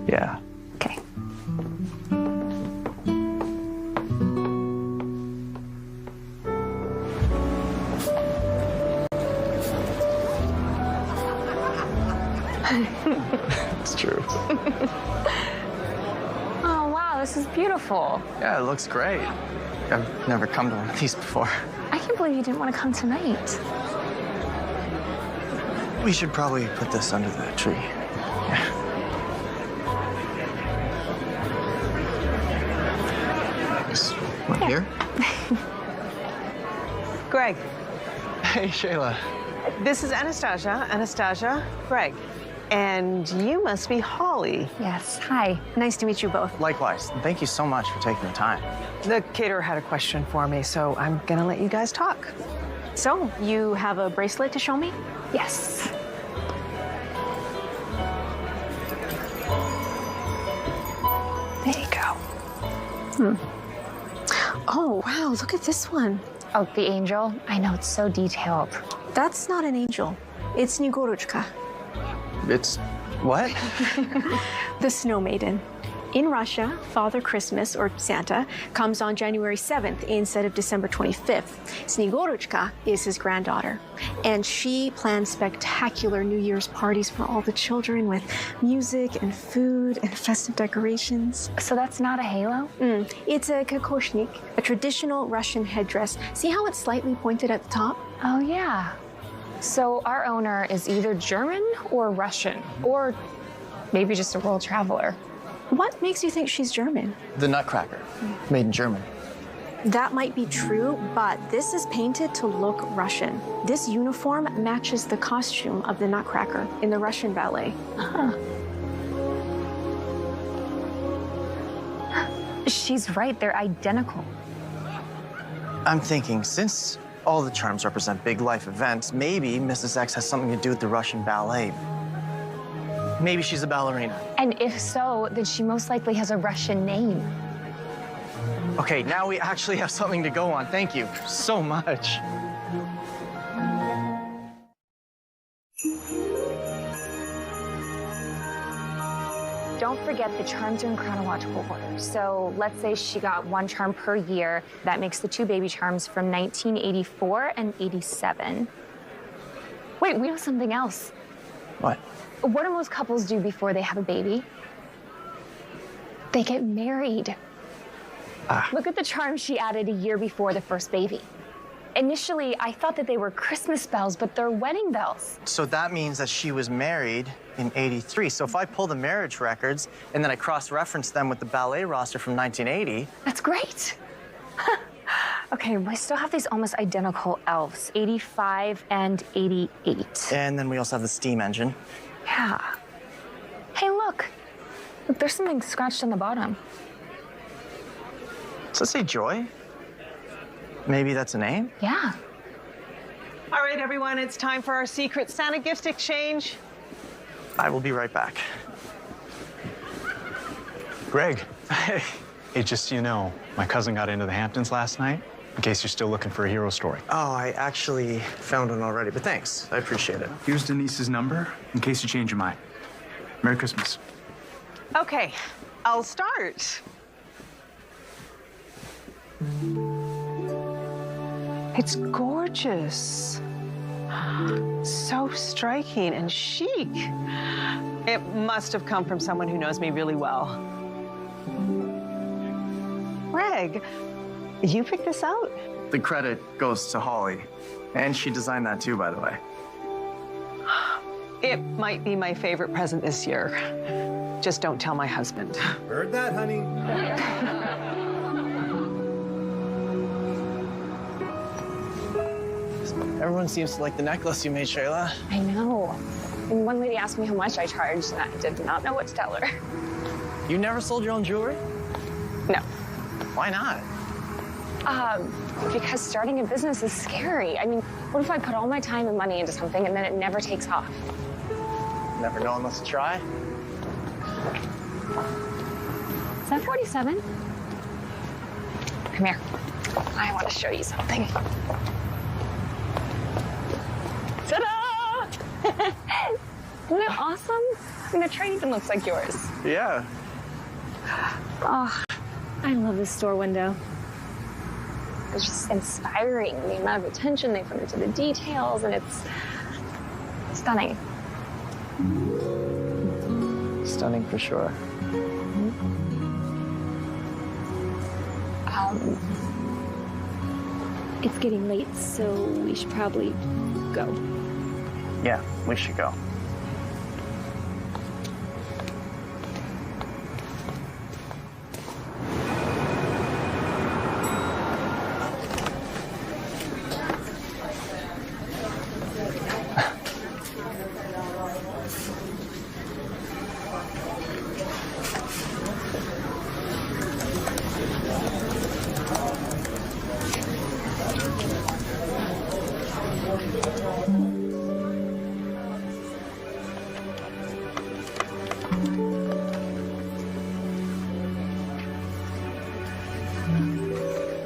Yeah. Okay. It's true. Oh, wow, this is beautiful. Yeah, it looks great. I've never come to one of these before. I can't believe you didn't want to come tonight. We should probably put this under the tree. Yeah. This one here? Greg. Hey, Shayla. This is Anastasia. Anastasia, Greg. And you must be Holly. Yes, hi. Nice to meet you both. Likewise. Thank you so much for taking the time. The caterer had a question for me, so I'm gonna let you guys talk. So, you have a bracelet to show me? Yes. There you go. Oh, wow, look at this one. Oh, the angel? I know, it's so detailed. That's not an angel. It's Snegorochka, It's what? the snow maiden. In Russia, Father Christmas, or Santa, comes on January 7th instead of December 25th. Snegorochka is his granddaughter, and she plans spectacular New Year's parties for all the children with music and food and festive decorations. So that's not a halo? It's a kokoshnik, a traditional Russian headdress. See how it's slightly pointed at the top? Oh, yeah. So our owner is either German or Russian, or maybe just a world traveler. What makes you think she's German? The Nutcracker, made in Germany. That might be true, but this is painted to look Russian. This uniform matches the costume of the Nutcracker in the Russian ballet. She's right, they're identical. I'm thinking, since all the charms represent big life events, maybe Mrs. X has something to do with the Russian ballet. Maybe she's a ballerina. And if so, then she most likely has a Russian name. Okay, now we actually have something to go on. Thank you so much. Don't forget the charms are in chronological order. So let's say she got one charm per year. That makes the two baby charms from 1984 and 87. Wait, we know something else. What? What do most couples do before they have a baby? They get married. Look at the charms she added a year before the first baby. Initially, I thought that they were Christmas bells, but they're wedding bells. So that means that she was married in '83. So if I pull the marriage records and then I cross-reference them with the ballet roster from 1980... That's great. Okay, we still have these almost identical elves, 85 and 88. And then we also have the steam engine. Yeah. Hey, look. Look, there's something scratched on the bottom. Does it say Joy? Maybe that's a name? Yeah. All right, everyone, it's time for our secret Santa gift exchange. I will be right back. Greg. Hey, just so you know, my cousin got into the Hamptons last night, in case you're still looking for a hero story. Oh, I actually found one already, but thanks. I appreciate it. Here's Denise's number, in case you change your mind. Merry Christmas. Okay, I'll start. It's gorgeous. So striking and chic. It must have come from someone who knows me really well. Greg, you picked this out? The credit goes to Holly. And she designed that too, by the way. It might be my favorite present this year. Just don't tell my husband. Heard that, honey? Everyone seems to like the necklace you made, Shayla. I know. And one lady asked me how much I charged, and I did not know what to tell her. You never sold your own jewelry? No. Why not? Because starting a business is scary. I mean, what if I put all my time and money into something and then it never takes off? Never know unless you try. Is that 47? Come here. I want to show you something. Ta-da! Isn't that awesome? I mean, the train even looks like yours. Yeah. Oh, I love this store window. It's just inspiring, the amount of attention they put into the details, and it's stunning. Stunning for sure. It's getting late, so we should probably go. Yeah, we should go.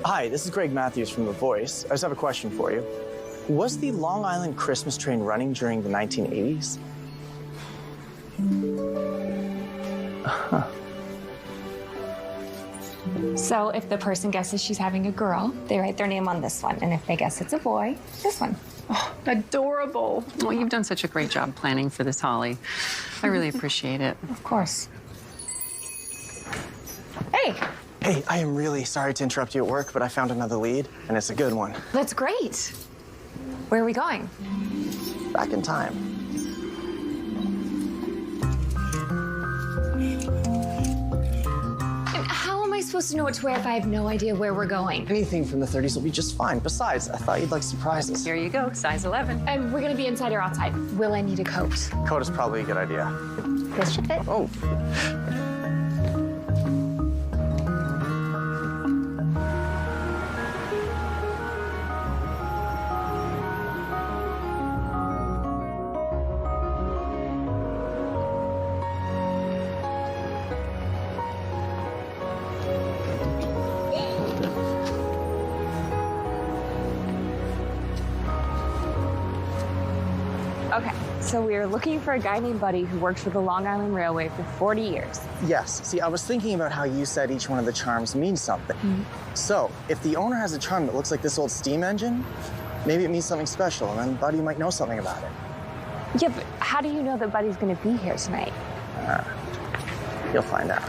Hi, this is Greg Matthews from The Voice. I just have a question for you. Was the Long Island Christmas train running during the 1980s? Huh. So if the person guesses she's having a girl, they write their name on this one. And if they guess it's a boy, this one. Oh, adorable. Well, you've done such a great job planning for this, Holly. I really appreciate it. Of course. Hey. Hey, I am really sorry to interrupt you at work, but I found another lead, and it's a good one. That's great. Where are we going? Back in time. And how am I supposed to know what to wear if I have no idea where we're going? Anything from the 30s will be just fine. Besides, I thought you'd like surprises. Here you go, size 11. And we're gonna be inside or outside. Will I need a coat? Coat is probably a good idea. This should fit. Oh. Okay, so we are looking for a guy named Buddy who worked for the Long Island Railway for 40 years. Yes. See, I was thinking about how you said each one of the charms means something. So, if the owner has a charm that looks like this old steam engine, maybe it means something special, and then Buddy might know something about it. Yeah, but how do you know that Buddy's gonna be here tonight? You'll find out.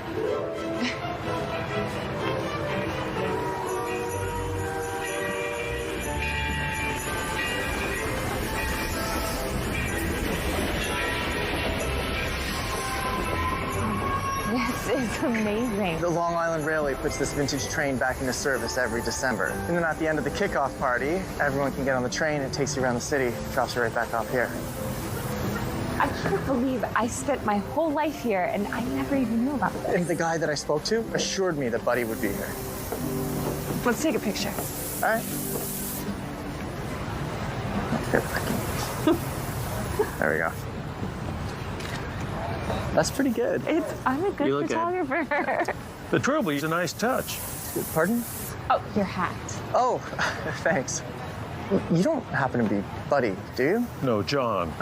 This is amazing. The Long Island Railway puts this vintage train back into service every December. And then at the end of the kickoff party, everyone can get on the train. It takes you around the city, drops you right back off here. I can't believe I spent my whole life here and I never even knew about this. And the guy that I spoke to assured me that Buddy would be here. Let's take a picture. All right. Here. There we go. That's pretty good. I'm a good You look good. photographer. The trilby's a nice touch. Pardon? Oh, your hat. Oh, thanks. You don't happen to be Buddy, do you? No, John.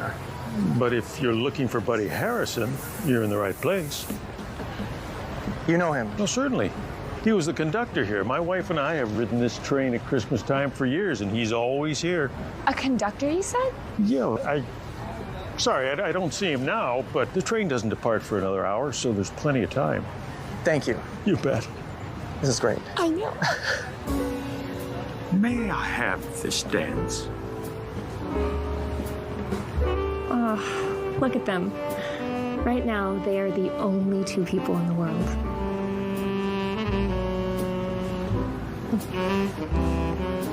But if you're looking for Buddy Harrison, you're in the right place. You know him? Oh, certainly. He was the conductor here. My wife and I have ridden this train at Christmas time for years, and he's always here. A conductor, you said? Yeah, Sorry, I don't see him now, but the train doesn't depart for another hour, so there's plenty of time. Thank you. You bet. This is great. I know. May I have this dance? Oh, look at them. Right now, they are the only two people in the world.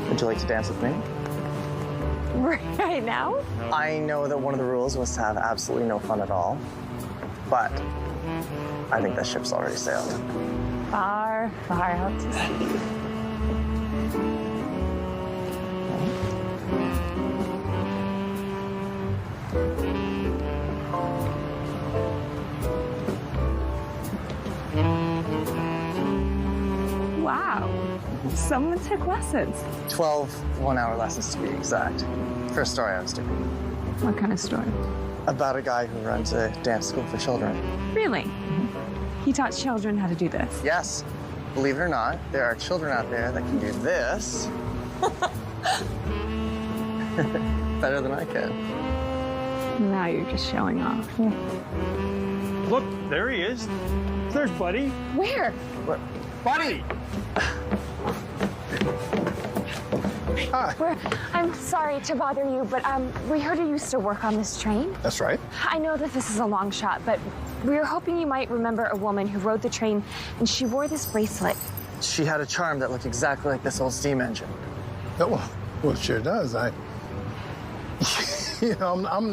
Would you like to dance with me? Right now? I know that one of the rules was to have absolutely no fun at all, but I think that ship's already sailed. Far, far out to sea. Wow. Someone took lessons. 12 one-hour lessons to be exact. For a story I was doing. What kind of story? About a guy who runs a dance school for children. Really? He taught children how to do this? Yes. Believe it or not, there are children out there that can do this better than I can. Now you're just showing off. Look, there he is. There's Buddy. Where? Buddy! I'm sorry to bother you, but we heard you used to work on this train. That's right. I know that this is a long shot, but we were hoping you might remember a woman who rode the train, and she wore this bracelet. She had a charm that looked exactly like this old steam engine. Oh, well, it sure does. I'm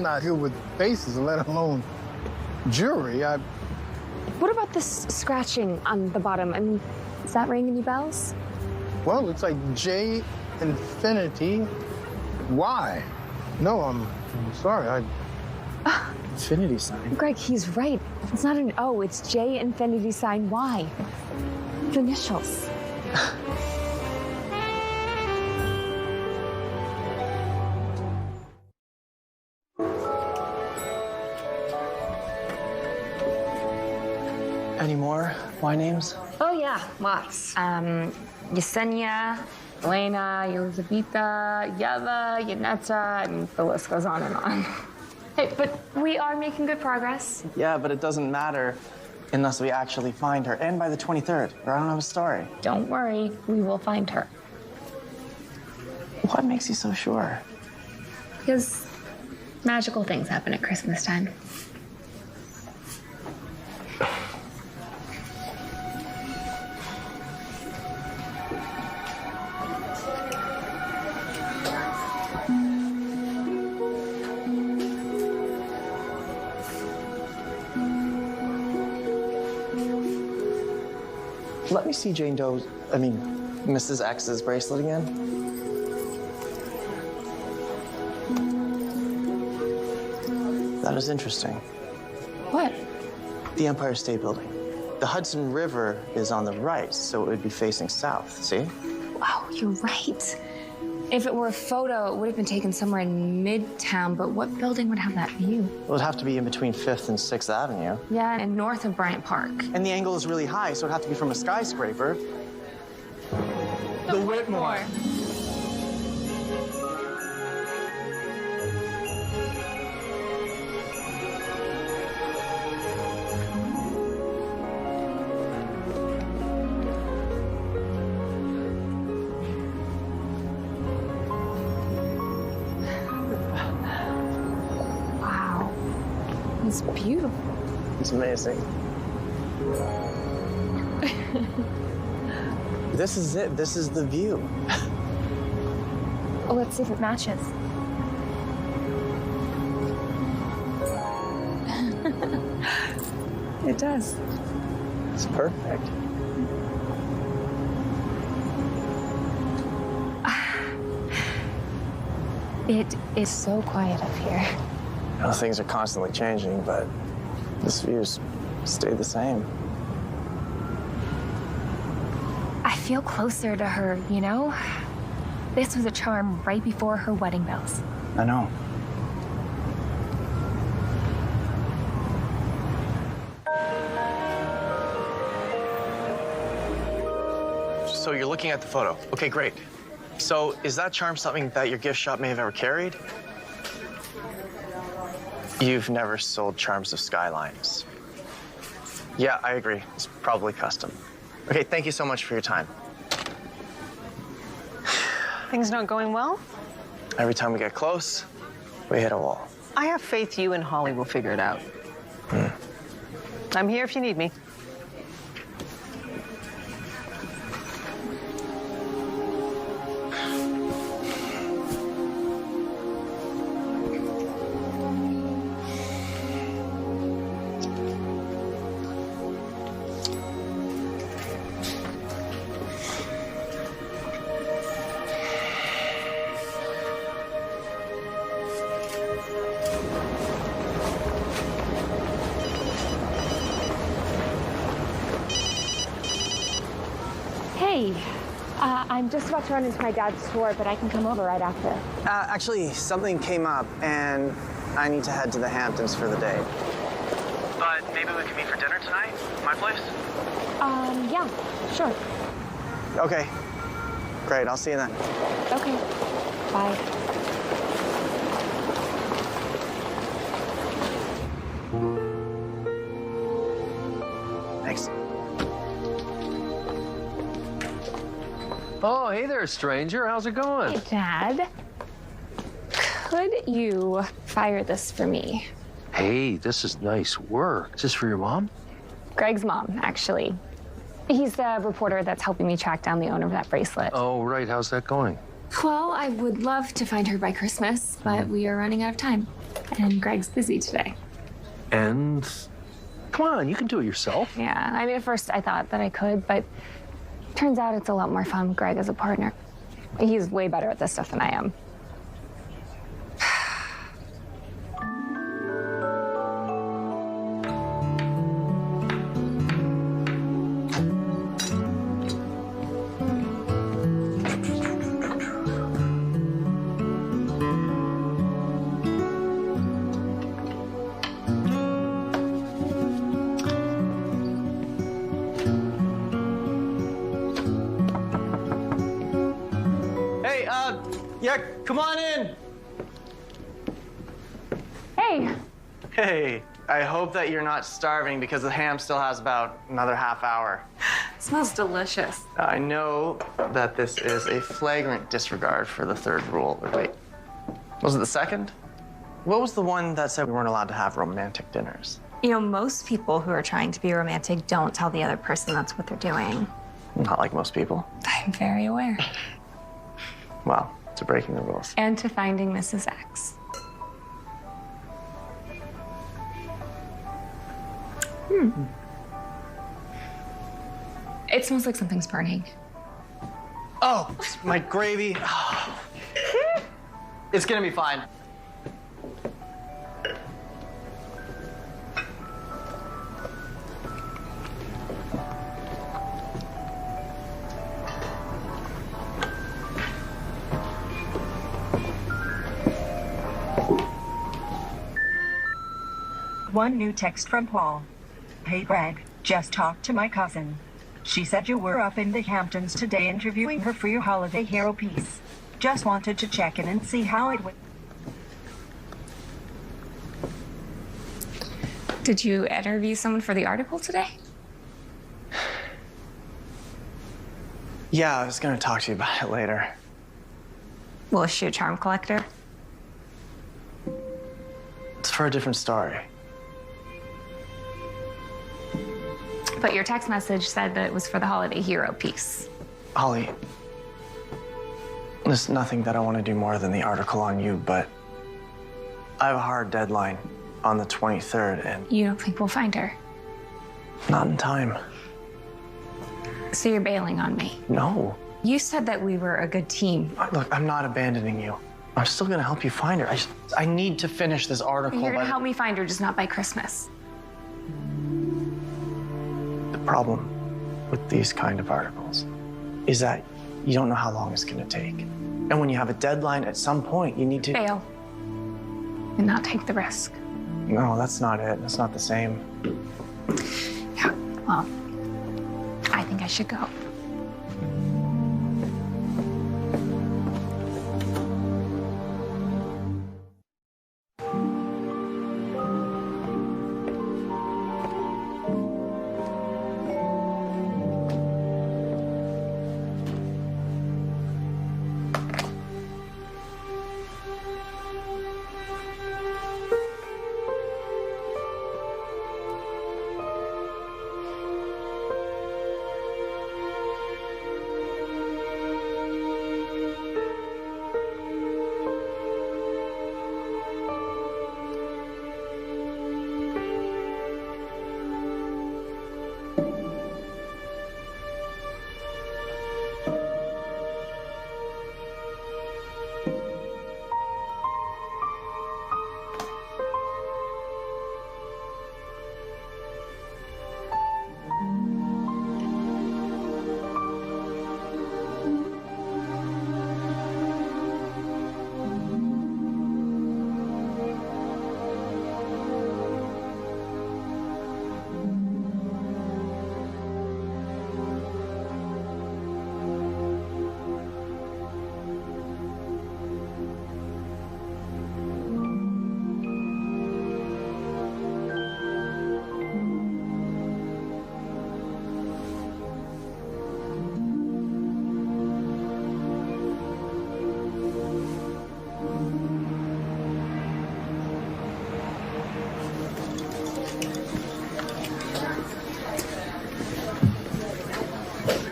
not here with faces, let alone jewelry. What about this scratching on the bottom? I mean, does that ring any bells? Well, it looks like J Infinity Y. No, I'm sorry. Infinity sign. Greg, he's right. It's not an O, it's J infinity sign Y. The initials. Any more Y names? Oh, yeah, lots. Yesenia, Elena, Elizabeta, Yeva, Yanetta, and the list goes on and on. Hey, but we are making good progress. Yeah, but it doesn't matter unless we actually find her. And by the 23rd, or I don't have a story. Don't worry, we will find her. What makes you so sure? Because magical things happen at Christmas time. Let me see Mrs. X's bracelet again. That is interesting. What? The Empire State Building. The Hudson River is on the right, so it would be facing south, see? Wow, you're right. If it were a photo, it would have been taken somewhere in Midtown, but what building would have that view? It would have to be in between 5th and 6th Avenue. Yeah, and north of Bryant Park. And the angle is really high, so it'd have to be from a skyscraper. The Whitmore. Wow. It's beautiful. It's amazing. This is it. This is the view. Well, let's see if it matches. It does. It's perfect. It is so quiet up here. Well, things are constantly changing, but this view's stayed the same. I feel closer to her, you know? This was a charm right before her wedding bells. I know. So you're looking at the photo. Okay, great. So is that charm something that your gift shop may have ever carried? You've never sold charms of skylines. Yeah, I agree. It's probably custom. Okay, thank you so much for your time. Things not going well? Every time we get close, we hit a wall. I have faith you and Holly will figure it out. I'm here if you need me. Hey, I'm just about to run into my dad's store, but I can come over right after. Actually, something came up, and I need to head to the Hamptons for the day. But maybe we can meet for dinner tonight? My place? Yeah, sure. Okay. Great, I'll see you then. Okay, bye. Thanks. Oh, hey there, stranger. How's it going? Hey, Dad. Could you fire this for me? Hey, this is nice work. Is this for your mom? Greg's mom, actually. He's the reporter that's helping me track down the owner of that bracelet. Oh, right. How's that going? Well, I would love to find her by Christmas, but we are running out of time. And Greg's busy today. And come on, you can do it yourself. Yeah, I mean, at first I thought that I could, but turns out it's a lot more fun with Greg as a partner. He's way better at this stuff than I am. Yeah, come on in. Hey. Hey, I hope that you're not starving because the ham still has about another half hour. It smells delicious. I know that this is a flagrant disregard for the third rule. Wait, was it the second? What was the one that said we weren't allowed to have romantic dinners? You know, most people who are trying to be romantic don't tell the other person that's what they're doing. Not like most people. I'm very aware. Well, to breaking the rules. And to finding Mrs. X. It smells like something's burning. Oh, my gravy. It's gonna be fine. One new text from Paul. Hey Greg, just talked to my cousin. She said you were up in the Hamptons today interviewing her for your holiday hero piece. Just wanted to check in and see how it went. Did you interview someone for the article today? Yeah, I was gonna talk to you about it later. Will she a charm collector? It's for a different story. But your text message said that it was for the holiday hero piece. Holly, there's nothing that I want to do more than the article on you, but I have a hard deadline on the 23rd, and You don't think we'll find her? not in time. So you're bailing on me? No. You said that we were a good team. Look, I'm not abandoning you. I'm still gonna help you find her. I need to finish this article. You're gonna help me find her, just not by Christmas. The problem with these kind of articles is that you don't know how long it's gonna take. And when you have a deadline, at some point, you need to Bail. And not take the risk. No, that's not it. That's not the same. Yeah, well, I think I should go.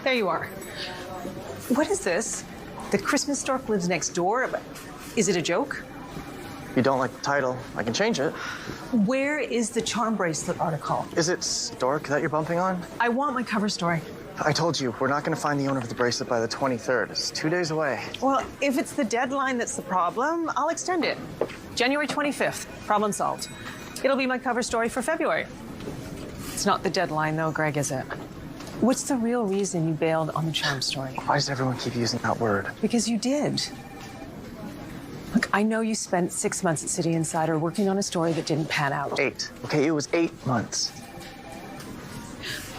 There you are. What is this? The Christmas stork lives next door? Is it a joke? If you don't like the title, I can change it. Where is the charm bracelet article? Is it stork that you're bumping on? I want my cover story. I told you, we're not going to find the owner of the bracelet by the 23rd. It's 2 days away. Well, if it's the deadline that's the problem, I'll extend it. January 25th. Problem solved. It'll be my cover story for February. It's not the deadline, though, Greg, is it? What's the real reason you bailed on the charm story? Why does everyone keep using that word? Because you did. Look, I know you spent 6 months at City Insider working on a story that didn't pan out. 8. Okay, it was 8 months.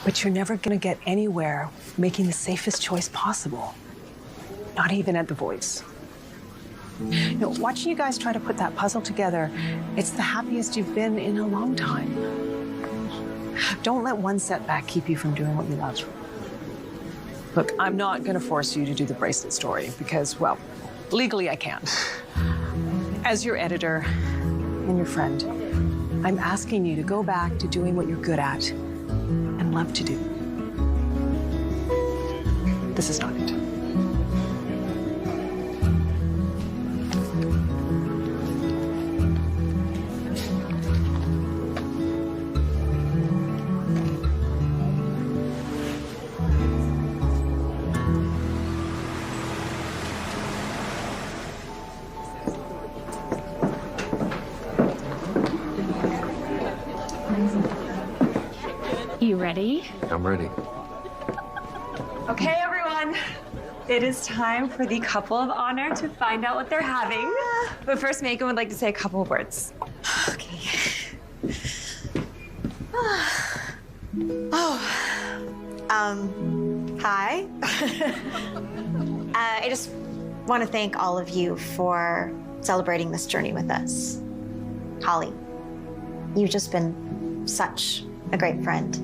But you're never gonna get anywhere making the safest choice possible. Not even at The Voice. You know, watching you guys try to put that puzzle together, it's the happiest you've been in a long time. Don't let one setback keep you from doing what you love. Look, I'm not gonna force you to do the bracelet story because, well, legally I can't. As your editor and your friend, I'm asking you to go back to doing what you're good at and love to do. This is not it. You ready? I'm ready. Okay, everyone. It is time for the couple of honor to find out what they're having. But first, Megan would like to say a couple of words. Okay. Hi. I just want to thank all of you for celebrating this journey with us. Holly, you've just been such a great friend,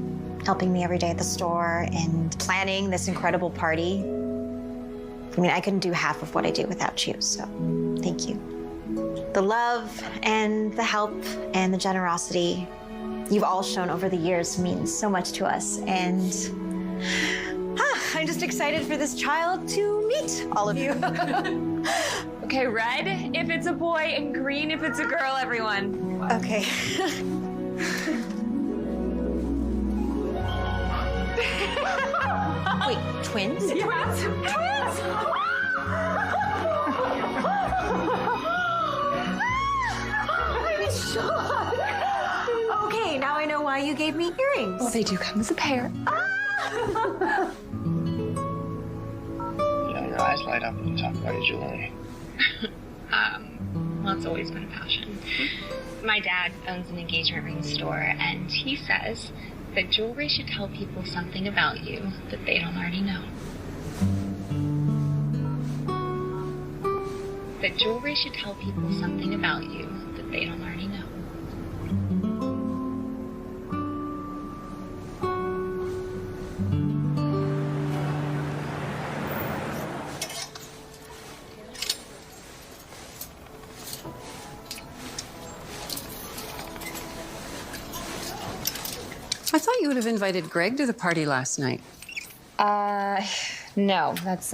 helping me every day at the store and planning this incredible party. I mean, I couldn't do half of what I do without you, so thank you. The love and the help and the generosity you've all shown over the years means so much to us, and I'm just excited for this child to meet all of you. Okay, red if it's a boy and green if it's a girl, everyone. Okay. Wait, twins? Yes, twins! I'm shocked. Okay, now I know why you gave me earrings. Well, they do come as a pair. Your eyes light up when you talk about your jewelry. Well, it's always been a passion. My dad owns an engagement ring store, and he says that jewelry should tell people something about you that they don't already know. That jewelry should tell people something about you that they don't already know. I thought you would have invited Greg to the party last night. No, that's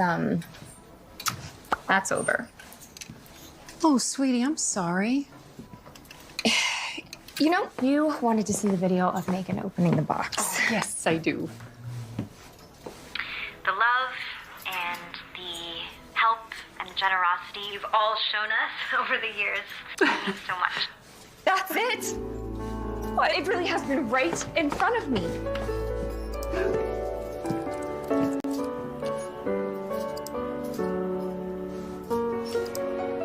over. Oh, sweetie, I'm sorry. You know, you wanted to see the video of Megan opening the box. Oh, yes, I do. The love and the help and the generosity you've all shown us over the years means so much. That's it. Well, it really has been right in front of me.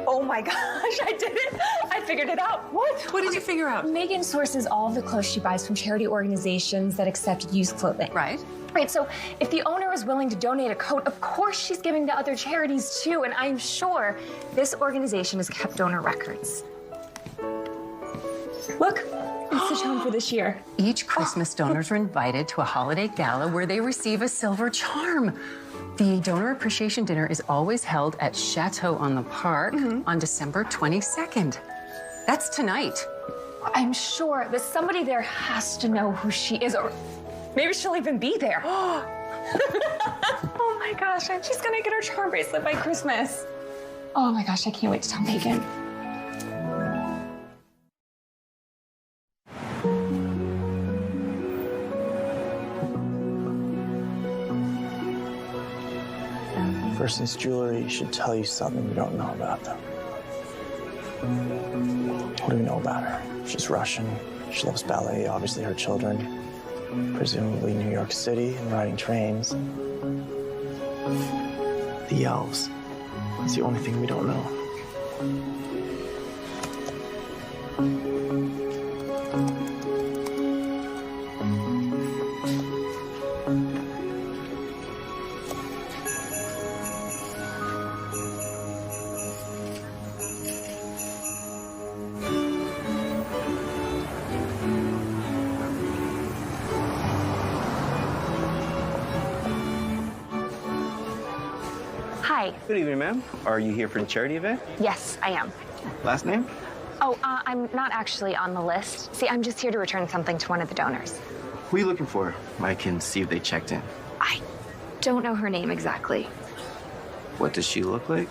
Oh my gosh, I did it. I figured it out. What? What did you figure out? Megan sources all of the clothes she buys from charity organizations that accept used clothing. Right. Right, so if the owner is willing to donate a coat, of course she's giving to other charities too, and I'm sure this organization has kept donor records. Look, it's the charm for this year. Each Christmas donors are invited to a holiday gala where they receive a silver charm. The donor appreciation dinner is always held at Chateau on the Park on December 22nd. That's tonight. I'm sure that somebody there has to know who she is, or maybe she'll even be there. Oh my gosh, and she's gonna get her charm bracelet by Christmas. Oh my gosh, I can't wait to tell Megan. Person's jewelry should tell you something you don't know about them. What do we know about her? She's Russian. She loves ballet, obviously her children. Presumably New York City and riding trains. The elves. That's the only thing we don't know. Hi. Good evening, ma'am. Are you here for the charity event? Yes, I am. Last name? Oh, I'm not actually on the list. See, I'm just here to return something to one of the donors. Who are you looking for? I can see if they checked in. I don't know her name exactly. What does she look like?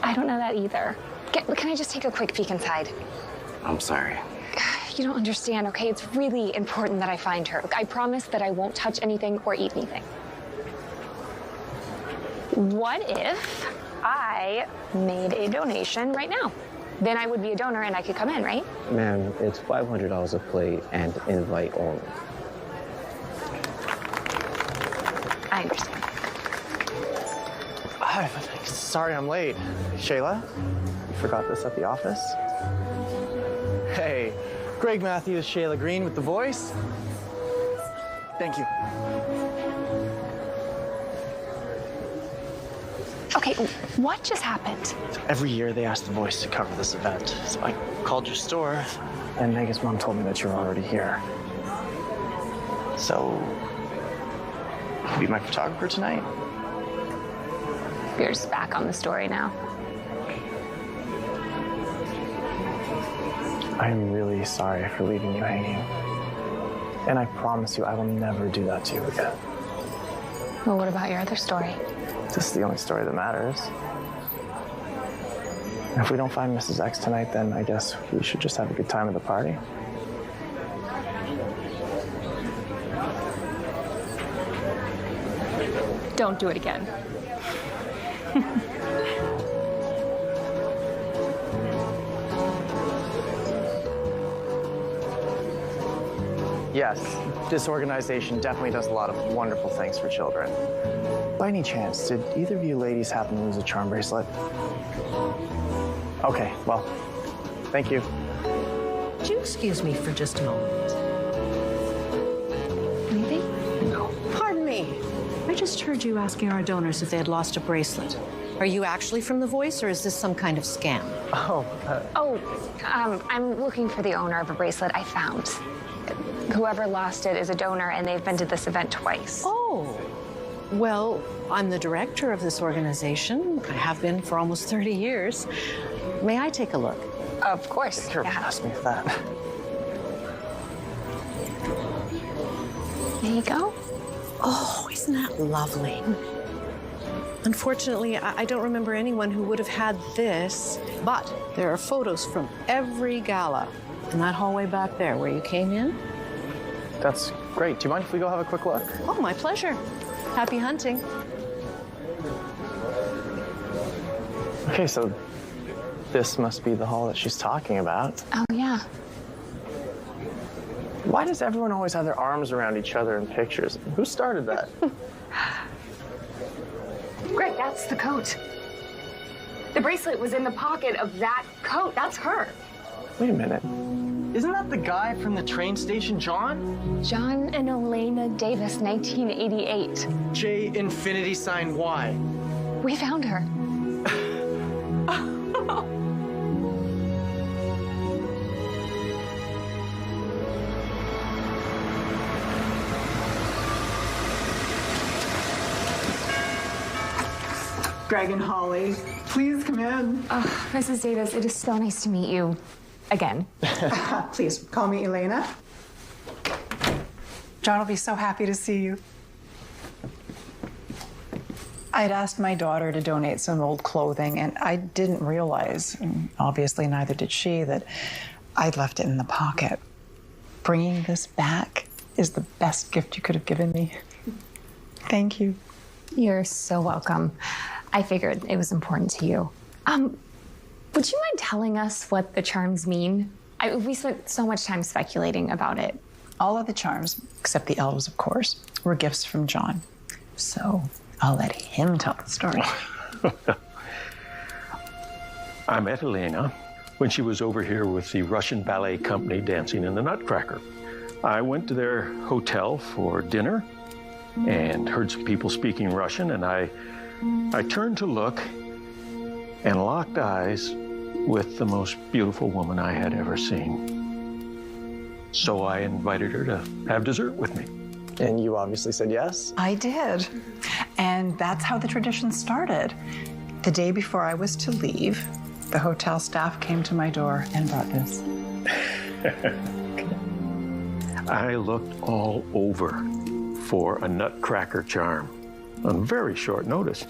I don't know that either. Can I just take a quick peek inside? I'm sorry. You don't understand, okay? It's really important that I find her. I promise that I won't touch anything or eat anything. What if I made a donation right now? Then I would be a donor and I could come in, right? Ma'am, it's $500 a plate and invite only. I understand. Hi, sorry I'm late. Shayla, you forgot this at the office? Hey, Greg Matthews, Shayla Greene with The Voice. Thank you. Okay, what just happened? Every year they ask The Voice to cover this event. So I called your store, and Megan's mom told me that you were already here. So, be my photographer tonight? You're just back on the story now. I'm really sorry for leaving you hanging. And I promise you I will never do that to you again. Well, what about your other story? This is the only story that matters. If we don't find Mrs. X tonight, then I guess we should just have a good time at the party. Don't do it again. Yes, this organization definitely does a lot of wonderful things for children. By any chance, did either of you ladies happen to lose a charm bracelet? Okay, well, thank you. Would you excuse me for just a moment? Anything? No. Pardon me. I just heard you asking our donors if they had lost a bracelet. Are you actually from The Voice, or is this some kind of scam? I'm looking for the owner of a bracelet I found. Whoever lost it is a donor, and they've been to this event twice. Oh. Well, I'm the director of this organization. I have been for almost 30 years. May I take a look? Of course. Here, pass me that. There you go. Oh, isn't that lovely? Unfortunately, I don't remember anyone who would have had this, but there are photos from every gala in that hallway back there where you came in. That's great. Do you mind if we go have a quick look? Oh, my pleasure. Happy hunting. Okay, so this must be the hall that she's talking about. Oh, yeah. Why does everyone always have their arms around each other in pictures? Who started that? Greg, that's the coat. The bracelet was in the pocket of that coat. That's her. Wait a minute. Isn't that the guy from the train station, John? John and Elena Davis, 1988. J infinity sign Y. We found her. Greg and Holly, please come in. Oh, Mrs. Davis, it is so nice to meet you again. Please call me Elena. John will be so happy to see you. I'd asked my daughter to donate some old clothing, and I didn't realize, and obviously neither did she, that I'd left it in the pocket. Bringing this back is the best gift you could have given me. Thank you. You're so welcome. I figured it was important to you. Would you mind telling us what the charms mean? We spent so much time speculating about it. All of the charms, except the elves, of course, were gifts from John. So I'll let him tell the story. I met Elena when she was over here with the Russian ballet company dancing in the Nutcracker. I went to their hotel for dinner and heard some people speaking Russian, and I turned to look and locked eyes with the most beautiful woman I had ever seen. So I invited her to have dessert with me. And you obviously said yes? I did. And that's how the tradition started. The day before I was to leave, the hotel staff came to my door and brought this. I looked all over for a Nutcracker charm on very short notice,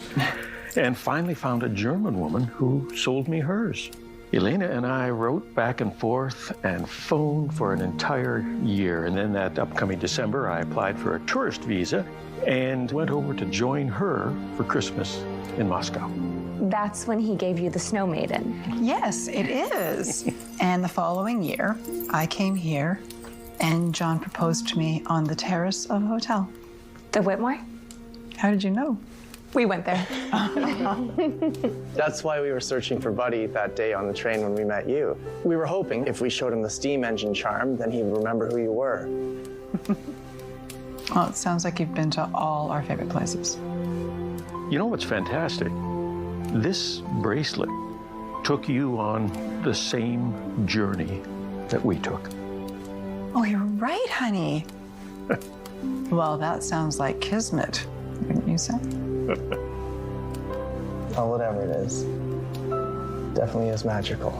and finally found a German woman who sold me hers. Elena and I wrote back and forth and phoned for an entire year. And then that upcoming December, I applied for a tourist visa and went over to join her for Christmas in Moscow. That's when he gave you the Snow Maiden. Yes, it is. And the following year, I came here and John proposed to me on the terrace of a hotel. The Whitmore? How did you know? We went there. That's why we were searching for Buddy that day on the train when we met you. We were hoping if we showed him the steam engine charm, then he'd remember who you were. Well, it sounds like you've been to all our favorite places. You know what's fantastic? This bracelet took you on the same journey that we took. Oh, you're right, honey. Well, that sounds like kismet, wouldn't you say? Oh, whatever it is. Definitely is magical.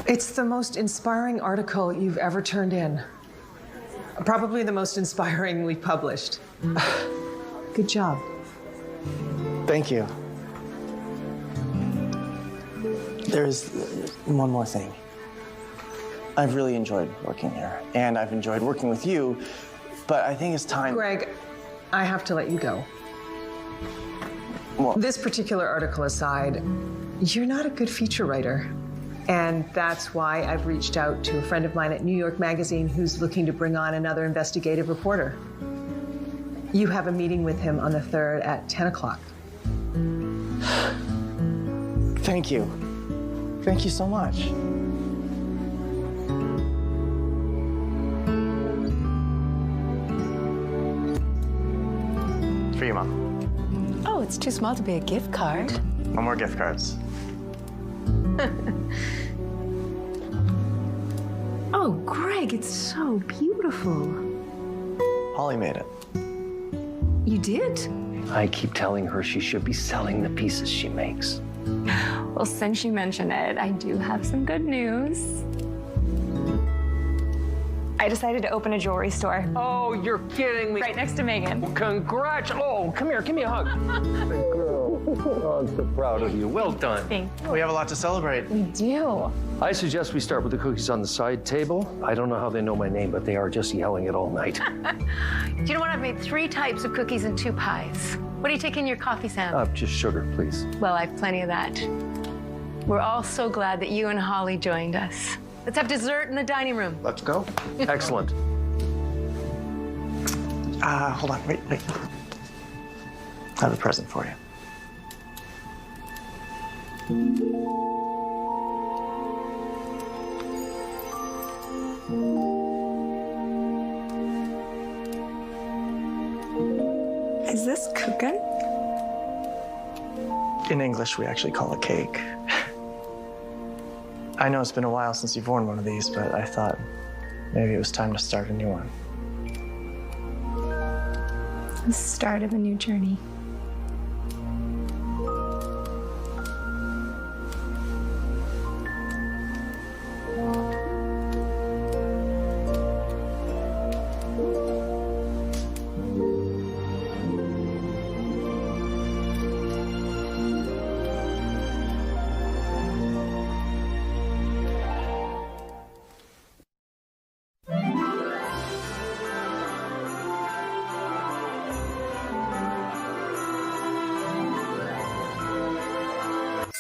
It's the most inspiring article you've ever turned in. Probably the most inspiring we've published. Good job. Thank you. There's one more thing. I've really enjoyed working here, and I've enjoyed working with you, but I think it's time... Greg, I have to let you go. Well, this particular article aside, you're not a good feature writer. And that's why I've reached out to a friend of mine at New York Magazine who's looking to bring on another investigative reporter. You have a meeting with him on the 3rd at 10 o'clock. Thank you. Thank you so much. For you, Mom. Oh, it's too small to be a gift card. No more gift cards. Oh, Greg, it's so beautiful. Holly made it. You did? I keep telling her she should be selling the pieces she makes. Well, since you mention it, I do have some good news. I decided to open a jewelry store. Oh, you're kidding me. Right next to Megan. Congrats. Oh, come here. Give me a hug. Good girl. Oh, I'm so proud of you. Well done. Thanks. We have a lot to celebrate. We do. I suggest we start with the cookies on the side table. I don't know how they know my name, but they are just yelling it all night. Do you know what? I've made 3 types of cookies and 2 pies. What do you take in your coffee, Sam? Just sugar, please. Well, I have plenty of that. We're all so glad that you and Holly joined us. Let's have dessert in the dining room. Let's go. Excellent. Hold on. Wait. I have a present for you. Is this cooking? In English, we actually call it cake. I know it's been a while since you've worn one of these, but I thought maybe it was time to start a new one. the start of a new journey.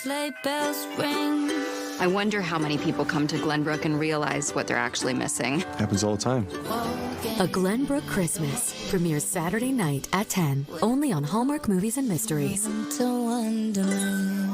Sleigh bells ring. I wonder how many people come to Glenbrook and realize what they're actually missing. Happens all the time. A Glenbrook Christmas premieres Saturday night at 10, only on Hallmark Movies and Mysteries. To wonderland.